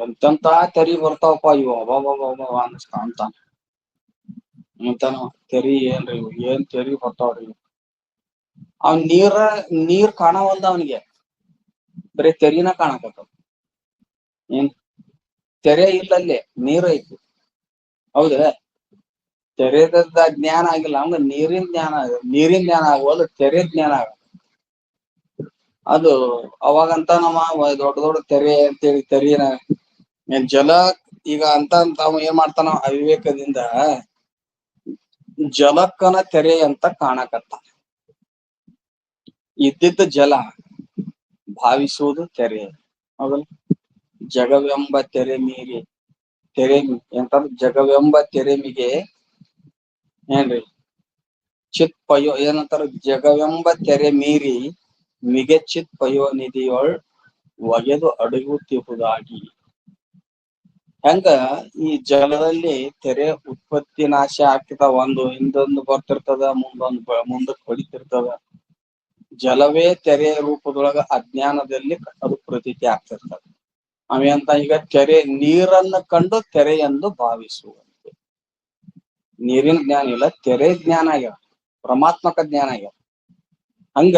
ಎಂತೆಂತ ತೆರಿ ಬರ್ತಾವಪ್ಪ ಇವು ಅಬ್ಬಬ್ಬಬ್ಬ ಅನ್ಸ್ತಾಂತ ಅಂತಾನ. ತೆರಿ ಏನ್ರಿ ಇವು, ಏನ್ ತೆರಿ ಬರ್ತಾವ್ರಿ. ಅವ್ನ್ ನೀರ್ ಕಾಣವಲ್ದ ಅವನಿಗೆ, ಬರೀ ತೆರಿನ ಕಾಣಕತ್ತಾವ. ಏನ್ ತೆರೆ ಇಲ್ಲಲ್ಲಿ, ನೀರ್ ಐತಿ. ಹೌದ, ತೆರೆದ ಜ್ಞಾನ ಆಗಿಲ್ಲ ಅವಂಗ ನೀರಿನ ಜ್ಞಾನ ಆಗೋದು, ತೆರೆ ಜ್ಞಾನ ಆಗ. ಅದು ಅವಾಗಂತ ನಮ್ಮ ದೊಡ್ಡ ದೊಡ್ಡ ತೆರೆ ಅಂತೇಳಿ ತೆರಿನ ಜಲ ಈಗ ಅಂತ ಅವ ಏನ್ ಮಾಡ್ತಾನ ಅವಿವೇಕದಿಂದ ಜಲಕ್ಕನ ತೆರೆ ಅಂತ ಕಾಣಕತ್ತ. ಇದ್ದಿದ್ದ ಜಲ ಭಾವಿಸುವುದು ತೆರೆ. ಹೌದಲ್ಲ, ಜಗವೆಂಬ ತೆರೆ ಮೀರಿ ಎಂತ ಜಗವೆಂಬ ತೆರೆ ಮಿಗೆ ಏನ್ರಿ ಚಿತ್ ಪಯೋ ಏನಂತಾರ, ಜಗವೆಂಬ ತೆರೆ ಮೀರಿ ಮಿಗೆ ಚಿತ್ ಪಯೋನಿಧಿಯೊಳ್ ಒಗೆದು ಅಡಗುತ್ತಿಹುದಾಗಿ. ಹೆಂಗ ಈ ಜಲದಲ್ಲಿ ತೆರೆ ಉತ್ಪತ್ತಿ ನಾಶ ಆಗ್ತದ, ಒಂದು ಹಿಂದೊಂದು ಬರ್ತಿರ್ತದ, ಮುಂದಕ್ಕೆ ಹೊಡಿತಿರ್ತದ. ಜಲವೇ ತೆರೆಯ ರೂಪದೊಳಗ ಅಜ್ಞಾನದಲ್ಲಿ ಅದು ಪ್ರತೀತಿ ಆಗ್ತಿರ್ತದೆ. ಅವೇಂತ ಈಗ ನೀರನ್ನು ಕಂಡು ತೆರೆ ಎಂದು ಭಾವಿಸುವಂತೆ. ನೀರಿನ ಜ್ಞಾನ ಇಲ್ಲ, ತೆರೆ ಜ್ಞಾನ ಆಗ್ಯಾವ, ಪರಮಾತ್ಮಕ ಜ್ಞಾನ ಆಗ್ಯಾವ. ಹಂಗ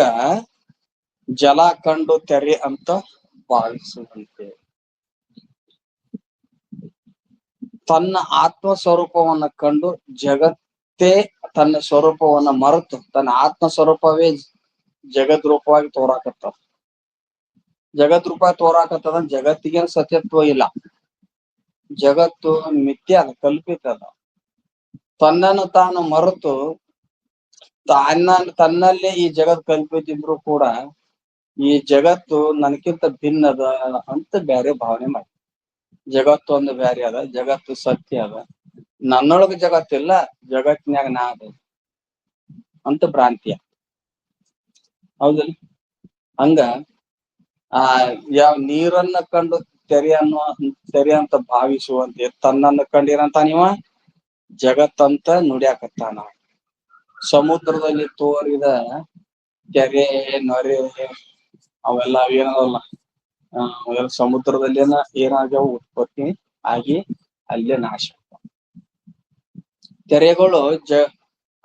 ಜಲ ಕಂಡು ತೆರೆ ಅಂತ ಭಾವಿಸುವಂತೆ. ತನ್ನ ಆತ್ಮ ಸ್ವರೂಪವನ್ನ ಕಂಡು ಜಗತ್ತೇ ತನ್ನ ಸ್ವರೂಪವನ್ನ ಮರೆತು ತನ್ನ ಆತ್ಮ ಸ್ವರೂಪವೇ ಜಗದ್ ರೂಪವಾಗಿ ತೋರಾಕತ್ತ. ಜಗದ್ ರೂಪ ತೋರಾಕತ್ತದ, ಜಗತ್ತಿಗೇನು ಸತ್ಯತ್ವ ಇಲ್ಲ. ಜಗತ್ತು ಮಿಥ್ಯ ಅದ, ಕಲ್ಪಿತ ಅದ. ತನ್ನನ್ನು ತಾನು ಮರೆತು ತನ್ನಲ್ಲೇ ಈ ಜಗತ್ ಕಲ್ಪಿತಿದ್ರು ಕೂಡ ಈ ಜಗತ್ತು ನನಗಿಂತ ಭಿನ್ನದ ಅಂತ ಬೇರೆ ಭಾವನೆ ಮಾಡಿ. ಜಗತ್ತು ಒಂದು ಬೇರೆ ಅದ, ಜಗತ್ತು ಸತ್ಯ ಅದ, ನನ್ನೊಳಗ ಜಗತ್ತಿಲ್ಲ, ಜಗತ್ತಿನ್ಯಾಗ ನಾ ಅದ ಅಂತ ಭ್ರಾಂತಿಯ. ಹೌದಲ್ಲ, ಹಂಗ ಯಾವ ನೀರನ್ನ ಕಂಡು ತೆರೆ ಅಂತ ಭಾವಿಸುವಂತೆ ತನ್ನನ್ನು ಕಂಡಿರಂತ ನೀವ ಜಗತ್ತಂತ ನುಡಿಯಾಕತ್ತಾನ. ಸಮುದ್ರದಲ್ಲಿ ತೋರಿದ ಕೆರೆ ನೊರೆ ಅವೆಲ್ಲ ಏನಲ್ಲ, ಸಮುದ್ರದಲ್ಲೇನ ಏನಾಗ್ಯಾವ ಉತ್ಪತ್ತಿ ಆಗಿ ಅಲ್ಲೇ ನಾಶ. ತೆರೆಗಳು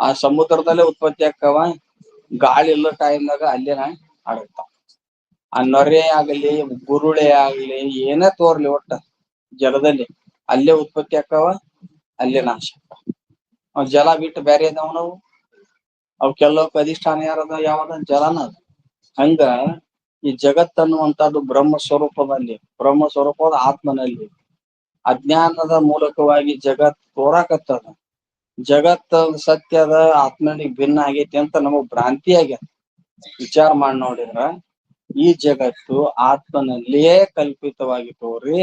ಆ ಸಮುದ್ರದಲ್ಲೇ ಉತ್ಪತ್ತಿ ಆಕ್ಕವ, ಗಾಳಿ ಇಲ್ಲೋ ಟೈಮ್ನಾಗ ಅಲ್ಲೇನ ಅಡಗ್ತಾವ. ಆ ನೊರೆ ಆಗಲಿ ಗುರುಳೆ ಆಗ್ಲಿ ಏನೇ ತೋರ್ಲಿ ಒಟ್ಟ ಜಲದಲ್ಲಿ ಅಲ್ಲೇ ಉತ್ಪತ್ತಿ ಆಕ್ಕವ, ಅಲ್ಲೇ ನಾಶ ಆಕ್ಕವ. ಜಲ ಬಿಟ್ಟು ಬೇರೆ ಇದಾವ ನಾವು, ಅವಕ್ಕೆಲ್ಲವಕ್ಕ ಅಧಿಷ್ಠಾನ ಯಾರದ, ಯಾವದ ಜಲನ ಅದ. ಹಂಗ ಈ ಜಗತ್ ಅನ್ನುವಂಥದ್ದು ಬ್ರಹ್ಮ ಸ್ವರೂಪದ ಆತ್ಮನಲ್ಲಿ ಅಜ್ಞಾನದ ಮೂಲಕವಾಗಿ ಜಗತ್ ತೋರಾಕತ್ತದ. ಜಗತ್ ಸತ್ಯದ, ಆತ್ಮನಿಗೆ ಭಿನ್ನ ಆಗೈತಿ ಅಂತ ನಮಗ್ ಭ್ರಾಂತಿ ಆಗ್ಯದ. ವಿಚಾರ ಮಾಡಿ ನೋಡಿದ್ರ ಈ ಜಗತ್ತು ಆತ್ಮನಲ್ಲಿಯೇ ಕಲ್ಪಿತವಾಗಿ ತೋರಿ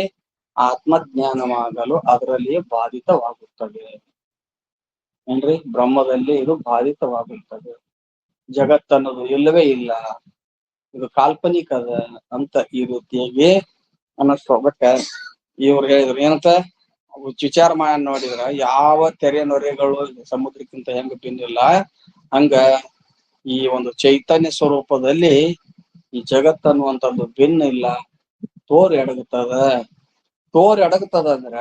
ಆತ್ಮಜ್ಞಾನವಾಗಲು ಅದರಲ್ಲಿಯೇ ಬಾಧಿತವಾಗುತ್ತದೆ. ಏನ್ರಿ, ಬ್ರಹ್ಮದಲ್ಲಿ ಇದು ಬಾಧಿತವಾಗುತ್ತದೆ. ಜಗತ್ತನ್ನೋದು ಇಲ್ಲವೇ ಇಲ್ಲ, ಇದು ಕಾಲ್ಪನಿಕ ಅದ ಅಂತ ಈ ರೀತಿಯಾಗಿ ಅನ್ನಿಸ್ಕೋಬೇಕ. ಇವ್ರು ಹೇಳಿದ್ರು ಏನಂತ ವಿಚಾರ ಮಾಡಿ ನೋಡಿದ್ರ ಯಾವ ತೆರೆ ನೊರೆಗಳು ಸಮುದ್ರಕ್ಕಿಂತ ಹೆಂಗ ಭಿನ್ನಿಲ್ಲ, ಹಂಗ ಈ ಒಂದು ಚೈತನ್ಯ ಸ್ವರೂಪದಲ್ಲಿ ಈ ಜಗತ್ ಅನ್ನುವಂಥದ್ದು ಭಿನ್ನ ಇಲ್ಲ, ತೋರ್ ಎಡಗುತ್ತದ ಅಂದ್ರ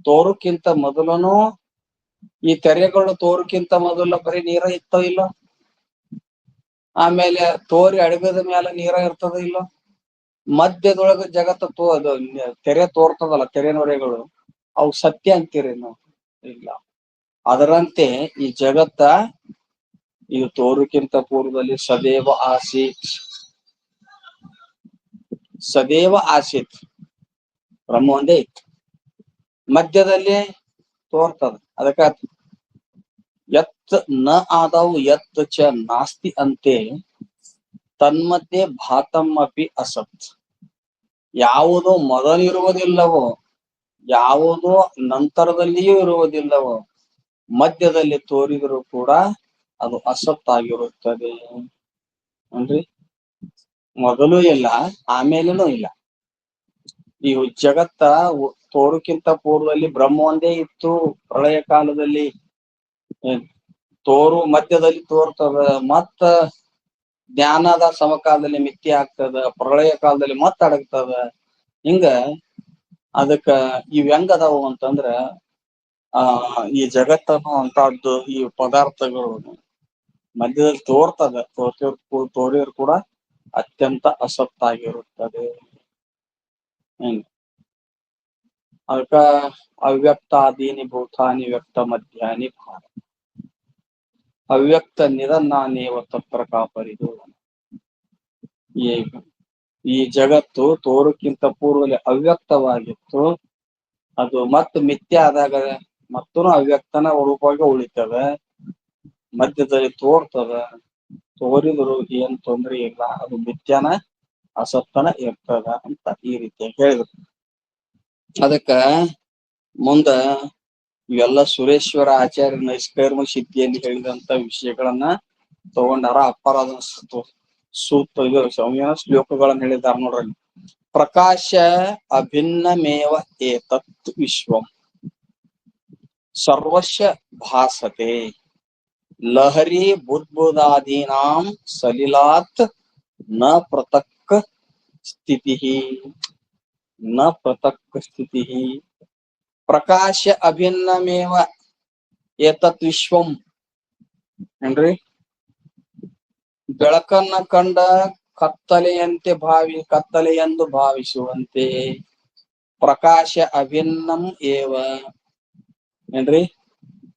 ತೋರಕ್ಕಿಂತ ಮೊದಲನು ಈ ತೆರೆಗಳು ತೋರಕ್ಕಿಂತ ಮೊದಲ ಬರೀ ನೀರ ಇರ್ತವ ಇಲ್ಲ, ಆಮೇಲೆ ತೋರಿ ಅಡಗದ ಮೇಲೆ ನೀರ ಇರ್ತದ ಇಲ್ಲ, ಮಧ್ಯದೊಳಗ ಜಗತ್ತ ತೆರೆ ತೋರ್ತದಲ್ಲ, ತೆರೆ ನೊರೆಗಳು ಅವು ಸತ್ಯ ಅಂತೀರಿ ನಾವು? ಇಲ್ಲ. ಅದರಂತೆ ಈ ಜಗತ್ತ ಇದು ತೋರುಕ್ಕಿಂತ ಪೂರ್ವದಲ್ಲಿ ಸದೇವ ಆಸೀತ್ ಬ್ರಹ್ಮ ಒಂದೇ ಇತ್ತು, ಮಧ್ಯದಲ್ಲಿ ತೋರ್ತದ. ಅದಕ್ಕ ಯತ್ ನ ಆದವು ಯತ್ ಚ ನಾಸ್ತಿ ಅಂತೆ ತನ್ಮಧ್ಯೆ ಭಾತಮ್ಮಪಿ ಅಸತ್. ಯಾವುದೋ ಮೊದಲಿರುವುದಿಲ್ಲವೋ, ಯಾವುದೋ ನಂತರದಲ್ಲಿಯೂ ಇರುವುದಿಲ್ಲವೋ, ಮಧ್ಯದಲ್ಲಿ ತೋರಿದರೂ ಕೂಡ ಅದು ಅಸತ್ತಾಗಿರುತ್ತದೆ. ಅಂದ್ರೆ ಮೊದಲು ಇಲ್ಲ, ಆಮೇಲೂ ಇಲ್ಲ. ಈ ಜಗತ್ತ ತೋರುಕ್ಕಿಂತ ಪೂರ್ವದಲ್ಲಿ ಬ್ರಹ್ಮ ಒಂದೇ ಇತ್ತು. ಪ್ರಳಯ ಕಾಲದಲ್ಲಿ ಮಧ್ಯದಲ್ಲಿ ತೋರ್ತದ, ಮತ್ತ ಜ್ಞಾನದ ಸಮಕಾಲದಲ್ಲಿ ಮಿಥ್ಯೆ ಆಗ್ತದ, ಪ್ರಳಯ ಕಾಲದಲ್ಲಿ ಮತ್ತ ಅಡಗ್ತದ. ಹಿಂಗ ಅದಕ್ಕ ಇವ್ ಹೆಂಗ್ ಅದಾವು ಅಂತಂದ್ರ ಈ ಜಗತ್ತನ್ನು ಅಂತದ್ದು ಈ ಪದಾರ್ಥಗಳು ಮಧ್ಯದಲ್ಲಿ ತೋರಿದ್ರು ಕೂಡ ಅತ್ಯಂತ ಅಸತ್ತಾಗಿರುತ್ತದೆ. ಅದಕ್ಕ ಅವ್ಯಕ್ತಾದೀನಿ ಭೂತಾನಿ ವ್ಯಕ್ತ ಮಧ್ಯಾನಿ ಭಾರ ಅವ್ಯಕ್ತ ನಿರನ್ನಾನೇವ ತತ್ರ ಕಾಪರಿದು. ಈ ಜಗತ್ತು ತೋರಕ್ಕಿಂತ ಪೂರ್ವದಲ್ಲಿ ಅವ್ಯಕ್ತವಾಗಿತ್ತು. ಅದು ಮತ್ತೆ ಮಿಥ್ಯ ಆದಾಗ ಮತ್ತೂ ಅವ್ಯಕ್ತನ ರೂಪವಾಗಿ ಉಳಿತದ. ಮಧ್ಯದಲ್ಲಿ ತೋರ್ತದ. ತೋರಿದ್ರು ಏನ್ ತೊಂದ್ರೆ ಇಲ್ಲ, ಅದು ಮಿಥ್ಯಾನ ಅಸತ್ತನ ಇರ್ತದ ಅಂತ ಈ ರೀತಿ ಹೇಳಿದ್ರು. ಅದಕ್ಕ ಮುಂದ ಇವೆಲ್ಲ ಸುರೇಶ್ವರ ಆಚಾರ್ಯ ನೈಷ್ಕರ್ಮ ಸಿದ್ಧಿಯಲ್ಲಿ ಹೇಳಿದಂತ ವಿಷಯಗಳನ್ನ ತಗೊಂಡಾರ. ಅಪರಾಧ ಶ್ಲೋಕಗಳನ್ನ ಹೇಳಿದಾರ ನೋಡ್ರಿ. ಪ್ರಕಾಶ ಅಭಿನ್ನಮೇವ ಏತತ್ ವಿಶ್ವಂ ಸರ್ವಸ್ಯ ಭಾಸತೆ ಲಹರಿ ಬುದ್ಬುದಾದೀನಾಂ ಸಲಿಲಾತ್ ನ ಪೃಥಕ್ ಸ್ಥಿತಿ ನ ಪೃಥಕ್ ಸ್ಥಿತಿ. ಪ್ರಕಾಶ ಅಭಿನ್ನಮೇವ ಏತತ್ ವಿಶ್ವಂ ಏನ್ರಿ? ಬೆಳಕನ್ನ ಕಂಡ ಕತ್ತಲೆಯೆಂದು ಭಾವಿಸುವಂತೆ ಪ್ರಕಾಶ ಅಭಿನ್ನಂ ಏವ ಏನ್ರಿ?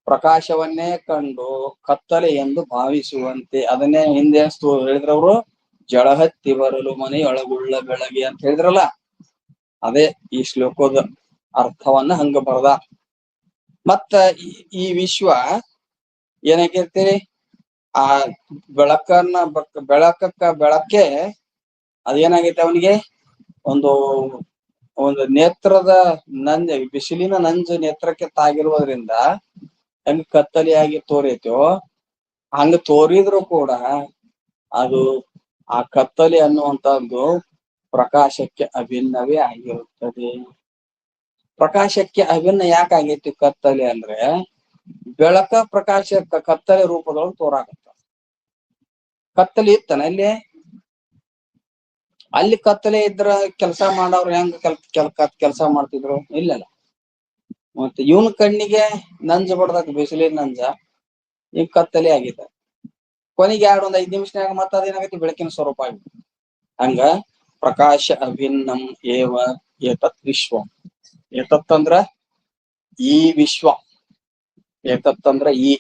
ಪ್ರಕಾಶವನ್ನೇ ಕಂಡು ಕತ್ತಲೆ ಎಂದು ಭಾವಿಸುವಂತೆ. ಅದನ್ನೇ ಹಿಂದೆ ಹೇಳಿದ್ರವ್ರು, ಜಳಹತ್ತಿ ಬರಲು ಮನೆಯೊಳಗುಳ್ಳ ಬೆಳಗ್ಗೆ ಅಂತ ಹೇಳಿದ್ರಲ್ಲ, ಅದೇ ಈ ಶ್ಲೋಕದ ಅರ್ಥವನ್ನ ಹಂಗ ಬರದ. ಮತ್ತ ಈ ವಿಶ್ವ ಏನಾಗೈತಿ? ಆ ಬೆಳಕೆ ಅದೇನಾಗೈತೆ ಅವನಿಗೆ ಒಂದು ನೇತ್ರದ ನಂಜ, ಬಿಸಿಲಿನ ನಂಜು ನೇತ್ರಕ್ಕೆ ತಾಗಿರುವುದರಿಂದ ಹೆಂಗ್ ಕತ್ತಲೆಯಾಗಿ ತೋರೈತೋ ಹಂಗ ತೋರಿದ್ರು ಕೂಡ ಅದು ಆ ಕತ್ತಲೆ ಅನ್ನುವಂತದ್ದು ಪ್ರಕಾಶಕ್ಕೆ ಅಭಿನ್ನವೇ ಆಗಿರುತ್ತದೆ. ಪ್ರಕಾಶಕ್ಕೆ ಅಭಿನ್ನ ಯಾಕಾಗೈತಿ ಕತ್ತಲೆ ಅಂದ್ರೆ, ಬೆಳಕ ಪ್ರಕಾಶ ಕತ್ತಲೆ ರೂಪದೊಳಗೆ ತೋರಾಕತ್ತ. ಕತ್ತಲೆ ಇತ್ತನ ಅಲ್ಲಿ ಕತ್ತಲೆ ಇದ್ರ ಕೆಲಸ ಮಾಡೋರು ಹೆಂಗ ಕೆಲಸ ಮಾಡ್ತಿದ್ರು? ಇಲ್ಲಲ್ಲ. ಮತ್ತೆ ಇವನ್ ಕಣ್ಣಿಗೆ ನಂಜು ಬಡ್ದಕ್, ಬಿಸಿಲಿನ ನಂಜ, ಈಗ ಕತ್ತಲೆ ಆಗಿದೆ. ಕೊನೆಗೆ ಒಂದ್ 5 ನಿಮಿಷನಾಗ ಮತ್ತ ಅದೇನಾಗೈತಿ? ಬೆಳಕಿನ ಸ್ವರೂಪ ಆಗಿದೆ. ಹಂಗ ಪ್ರಕಾಶ ಅಭಿನ್ನಂ ಏವ ಏತತ್ ವಿಶ್ವಂ. ಏತತ್ ಅಂದ್ರ ಈ ವಿಶ್ವ, ಏತತ್ ಅಂದ್ರ ಈ,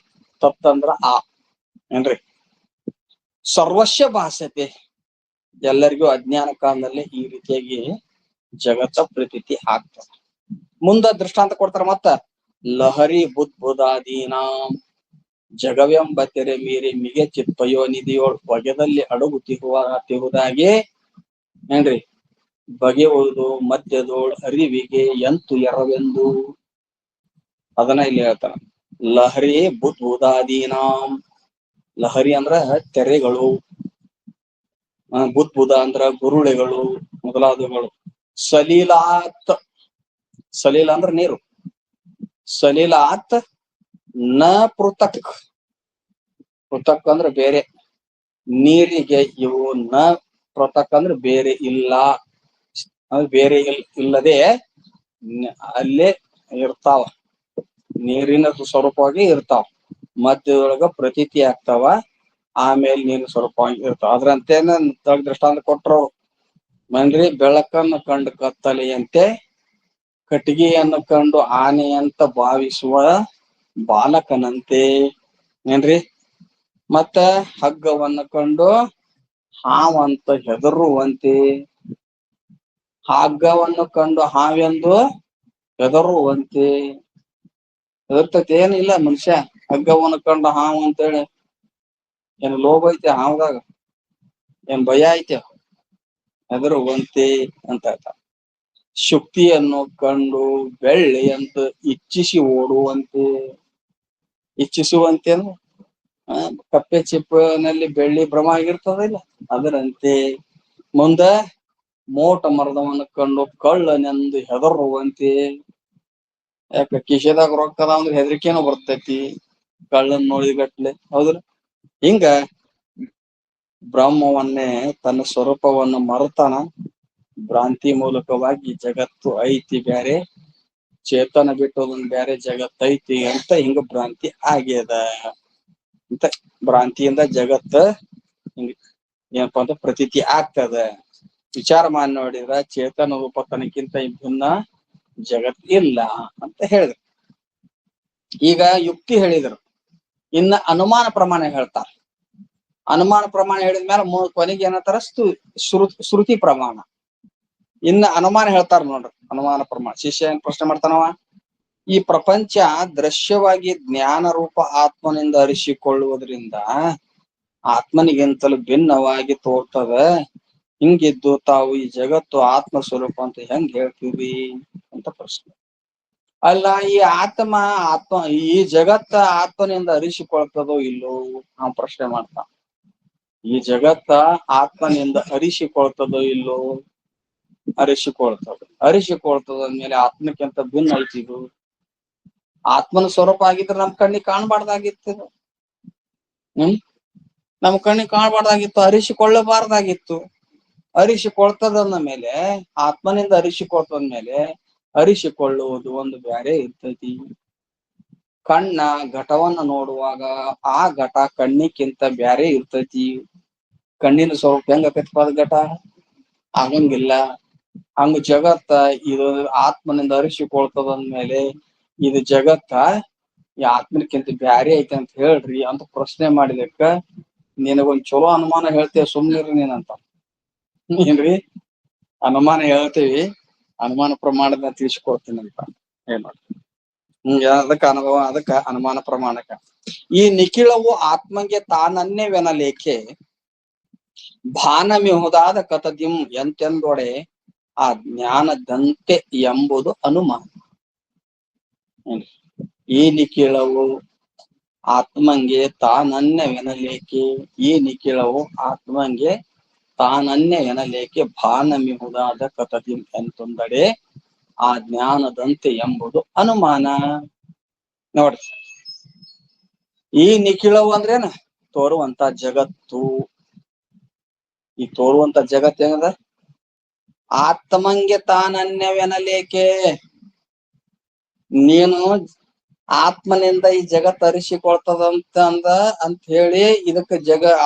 ತತ್ ಅಂದ್ರ ಆ ಏನ್ರಿ? ಸರ್ವಸ್ಯ ಭಾಸತೆ, ಎಲ್ಲರಿಗೂ ಅಜ್ಞಾನ ಕಾಲದಲ್ಲಿ ಈ ರೀತಿಯಾಗಿ ಜಗತ್ತ ಪ್ರತೀತಿ ಆಗ್ತದೆ. ಮುಂದ ದೃಷ್ಟಾಂತ ಕೊಡ್ತಾರ ಮತ್ತ, ಲಹರಿ ಬುದ್ಬುದಾದೀನಾಂ ಜಗವೆಂಬ ತೆರೆ ಮೀರಿ ಮಿಗೆ ಚಿತ್ತಯೋ ನಿಧಿಯೋಳ್ ಬಗೆದಲ್ಲಿ ಅಡುಗುತ್ತಿರುವುದಾಗೆ ಏನ್ರಿ? ಬಗೆಯುವುದು ಮಧ್ಯದೋಳ್ ಅರಿವಿಗೆ ಎಂತು ಎರವೆಂದು. ಅದನ್ನ ಇಲ್ಲಿ ಹೇಳ್ತಾರ. ಲಹರಿ ಬುದ್ಬುದಾದೀನಾಂ, ಲಹರಿ ಅಂದ್ರ ತೆರೆಗಳು, ಬುದ್ಬುದ ಅಂದ್ರ ಗುರುಳೆಗಳು ಮೊದಲಾದವುಗಳು. ಸಲೀಲಾತ್, ಸಲೀಲ ಅಂದ್ರ ನೀರು. ಸಲೀಲಾತ್ ನ ಪೃಥಕ್, ಪೃಥಕ್ ಅಂದ್ರೆ ಬೇರೆ. ನೀರಿಗೆ ಇವು ನ ಪೃಥಕ್ ಅಂದ್ರೆ ಬೇರೆ ಇಲ್ಲ, ಬೇರೆ ಇಲ್ಲದೆ ಅಲ್ಲೇ ಇರ್ತಾವ, ನೀರಿನ ಸ್ವರೂಪವಾಗಿ ಇರ್ತಾವ. ಮಧ್ಯದೊಳಗ ಪ್ರತೀತಿ ಆಗ್ತಾವ, ಆಮೇಲೆ ನೀರಿನ ಸ್ವರೂಪವಾಗಿ ಇರ್ತಾವ. ಅದ್ರಂತೇನ ದೃಷ್ಟಾಂತ ಕೊಟ್ರು ಮನ್ರಿ. ಬೆಳಕನ್ನು ಕಂಡು ಕತ್ತಲೆಯಂತೆ, ಕಟ್ಟಿಗೆಯನ್ನು ಕಂಡು ಆನೆಯಂತ ಭಾವಿಸುವ ಬಾಲಕನಂತೆ ಏನ್ರಿ? ಮತ್ತ ಹಗ್ಗವನ್ನು ಕಂಡು ಹಾವಂತ ಹೆದರುವಂತೆ, ಹಗ್ಗವನ್ನು ಕಂಡು ಹಾವೆಂದು ಹೆದರುವಂತೆ. ಹೆದರ್ತೈತಿ? ಏನಿಲ್ಲ ಮನುಷ್ಯ ಹಗ್ಗವನ್ನು ಕಂಡು ಹಾವು ಅಂತೇಳಿ. ಏನ್ ಲೋಭ ಐತೆ ಹಾವದಾಗ? ಏನ್ ಭಯ ಐತೆ? ಹೆದರುವಂತೆ ಅಂತ ಹೇಳ್ತಾರ. ಶುಕ್ತಿಯನ್ನು ಕಂಡು ಬೆಳ್ಳಿಯಂತ ಇಚ್ಛಿಸಿ ಓಡುವಂತೆ. ಇಚ್ಛಿಸುವಂತೆ ಅಂದ್ರೆ ಕಪ್ಪೆ ಚಿಪ್ಪಿನಲ್ಲಿ ಬೆಳ್ಳಿ ಭ್ರಮ ಆಗಿರ್ತದಿಲ್ಲ, ಅದರಂತೆ. ಮುಂದ ಮೋಟ ಮರದವನ್ನು ಕಂಡು ಕಳ್ಳನೆಂದು ಹೆದರುವಂತೆ. ಯಾಕ? ಕಿಶೆದಾಗ ರೊಕ್ಕದ ಅಂದ್ರೆ ಹೆದರಿಕೆನೂ ಬರ್ತೈತಿ, ಕಳ್ಳನ್ ನೋಡಿಗಟ್ಲೆ. ಹೌದ್ರ? ಹಿಂಗ ಬ್ರಹ್ಮವನ್ನೇ ತನ್ನ ಸ್ವರೂಪವನ್ನು ಮರೆತಾನ. ಭ್ರಾಂತಿ ಮೂಲಕವಾಗಿ ಜಗತ್ತು ಐತಿ ಬ್ಯಾರೆ, ಚೇತನ ಬಿಟ್ಟೋದನ್ ಬ್ಯಾರೆ, ಜಗತ್ ಐತಿ ಅಂತ ಹಿಂಗ ಭ್ರಾಂತಿ ಆಗ್ಯದ ಅಂತ. ಭ್ರಾಂತಿಯಿಂದ ಜಗತ್ತ ಹಿಂಗ ಏನಪ್ಪಾ ಅಂತ ಪ್ರತೀತಿ ಆಗ್ತದ. ವಿಚಾರ ಮಾಡಿ ನೋಡಿದ್ರ ಚೇತನ ರೂಪ ತನಕ್ಕಿಂತ ಭಿನ್ನ ಜಗತ್ ಇಲ್ಲ ಅಂತ ಹೇಳಿದ್ರು. ಈಗ ಯುಕ್ತಿ ಹೇಳಿದ್ರು, ಇನ್ನ ಅನುಮಾನ ಪ್ರಮಾಣ ಹೇಳ್ತಾರ. ಅನುಮಾನ ಪ್ರಮಾಣ ಹೇಳಿದ್ಮೇಲೆ ಕೊನೆಗೆ ಏನಂತಾರ, ಶ್ರುತಿ ಪ್ರಮಾಣ. ಇನ್ನ ಅನುಮಾನ ಹೇಳ್ತಾರ ನೋಡ್ರಿ. ಅನುಮಾನ ಪ್ರಮಾಣ ಶಿಷ್ಯ ಏನ್ ಪ್ರಶ್ನೆ ಮಾಡ್ತಾನವ, ಈ ಪ್ರಪಂಚ ದೃಶ್ಯವಾಗಿ ಜ್ಞಾನ ರೂಪ ಆತ್ಮನಿಂದ ಅರಿಸಿಕೊಳ್ಳುವುದರಿಂದ ಆತ್ಮನಿಗಿಂತಲೂ ಭಿನ್ನವಾಗಿ ತೋರ್ತದ. ಹಿಂಗಿದ್ದು ತಾವು ಈ ಜಗತ್ತು ಆತ್ಮ ಸ್ವರೂಪ ಅಂತ ಹೆಂಗ್ ಹೇಳ್ತೀವಿ ಅಂತ ಪ್ರಶ್ನೆ. ಅಲ್ಲ, ಈ ಆತ್ಮ ಈ ಜಗತ್ತ ಆತ್ಮನಿಂದ ಅರಿಸಿಕೊಳ್ತದೋ ಇಲ್ಲೋ ನಾವು ಪ್ರಶ್ನೆ ಮಾಡ್ತಾನ. ಈ ಜಗತ್ತ ಆತ್ಮನಿಂದ ಅರಿಸಿಕೊಳ್ತದೋ ಇಲ್ಲೋ? ಅರಿಸಿಕೊಳ್ತದ ಅಂದ್ಮೇಲೆ ಆತ್ಮಕ್ಕಿಂತ ಭಿನ್ನ ಐತಿದು. ಆತ್ಮನ ಸ್ವರೂಪ ಆಗಿದ್ರೆ ನಮ್ ಕಣ್ಣಿಗೆ ಕಾಣಬಾರ್ದಾಗಿತ್ತು. ನಮ್ ಕಣ್ಣಿಗೆ ಕಾಣಬಾರ್ದಾಗಿತ್ತು, ಅರಿಸಿಕೊಳ್ಳಬಾರ್ದಾಗಿತ್ತು. ಅರಿಸಿಕೊಳ್ತದಂದ ಮೇಲೆ, ಆತ್ಮನಿಂದ ಅರಿಸಿಕೊಳ್ತದ್ಮೇಲೆ ಅರಿಸಿಕೊಳ್ಳುವುದು ಒಂದು ಬ್ಯಾರೆ ಇರ್ತೈತಿ. ಕಣ್ಣ ಘಟವನ್ನ ನೋಡುವಾಗ ಆ ಘಟ ಕಣ್ಣಿಕ್ಕಿಂತ ಬ್ಯಾರೆ ಇರ್ತೈತಿ. ಕಣ್ಣಿನ ಸ್ವರೂಪ ಹೆಂಗ ಆಕೈತಿಪ್ಪ ಘಟ? ಆಗಂಗಿಲ್ಲ. ಹಂಗ ಜಗತ್ತ ಇದು ಆತ್ಮನಿಂದ ಅರಿಸಿಕೊಳ್ತದಂದ್ಮೇಲೆ ಇದು ಜಗತ್ತ ಈ ಆತ್ಮಕ್ಕಿಂತ ಬ್ಯಾರೆ ಐತಿ ಅಂತ ಹೇಳ್ರಿ ಅಂತ ಪ್ರಶ್ನೆ ಮಾಡಿದಕ್ಕ, ನಿನಗೊಂದ್ ಚಲೋ ಅನುಮಾನ ಹೇಳ್ತೇವೆ ಸುಮ್ನಿರಿ ನೀನಂತ. ಏನ್ರಿ ಅನುಮಾನ ಹೇಳ್ತೇವಿ, ಅನುಮಾನ ಪ್ರಮಾಣದ ತಿಳಿಸ್ಕೊಡ್ತೀನಿ ಅಂತ ಏನ್ ಮಾಡ್ತೀವಿ. ಅದಕ್ಕ ಅನುಭವ, ಅದಕ್ಕ ಅನುಮಾನ ಪ್ರಮಾಣಕ. ಈ ನಿಖಿಳವು ಆತ್ಮಗೆ ತಾನನ್ಯವೆನಲೇಕೆ ಭಾನಮಿಹುದಾದ ಕತದಿಂ ಎಂತೆಂದೊಡೆ ಆ ಜ್ಞಾನದಂತೆ ಎಂಬುದು ಅನುಮಾನ. ಈ ನಿಖಿಳವು ಆತ್ಮಂಗೆ ತಾನನ್ಯವೆನಲೇಕೆ, ಈ ನಿಖಿಳವು ಆತ್ಮಂಗೆ ತಾನನ್ಯವೆನಲೇಕೆ ಭಾನಮಿಹುದಾದ ಕತದಿಂ ಎಂತೊಂದಡೆ ಆ ಜ್ಞಾನದಂತೆ ಎಂಬುದು ಅನುಮಾನ. ನೋಡ್ರಿ, ಈ ನಿಖಿಳವು ಅಂದ್ರೇನ? ತೋರುವಂತ ಜಗತ್ತು. ಈ ತೋರುವಂತ ಜಗತ್ ಏನದ? ಆತ್ಮಂಗೆ ತಾನನ್ಯವೆನಲೇಕೆ. ನೀನು ಆತ್ಮನಿಂದ ಈ ಜಗತ್ ಅರಿಸಿಕೊಳ್ತದಂತ ಅಂತ ಹೇಳಿ ಇದಕ್ಕ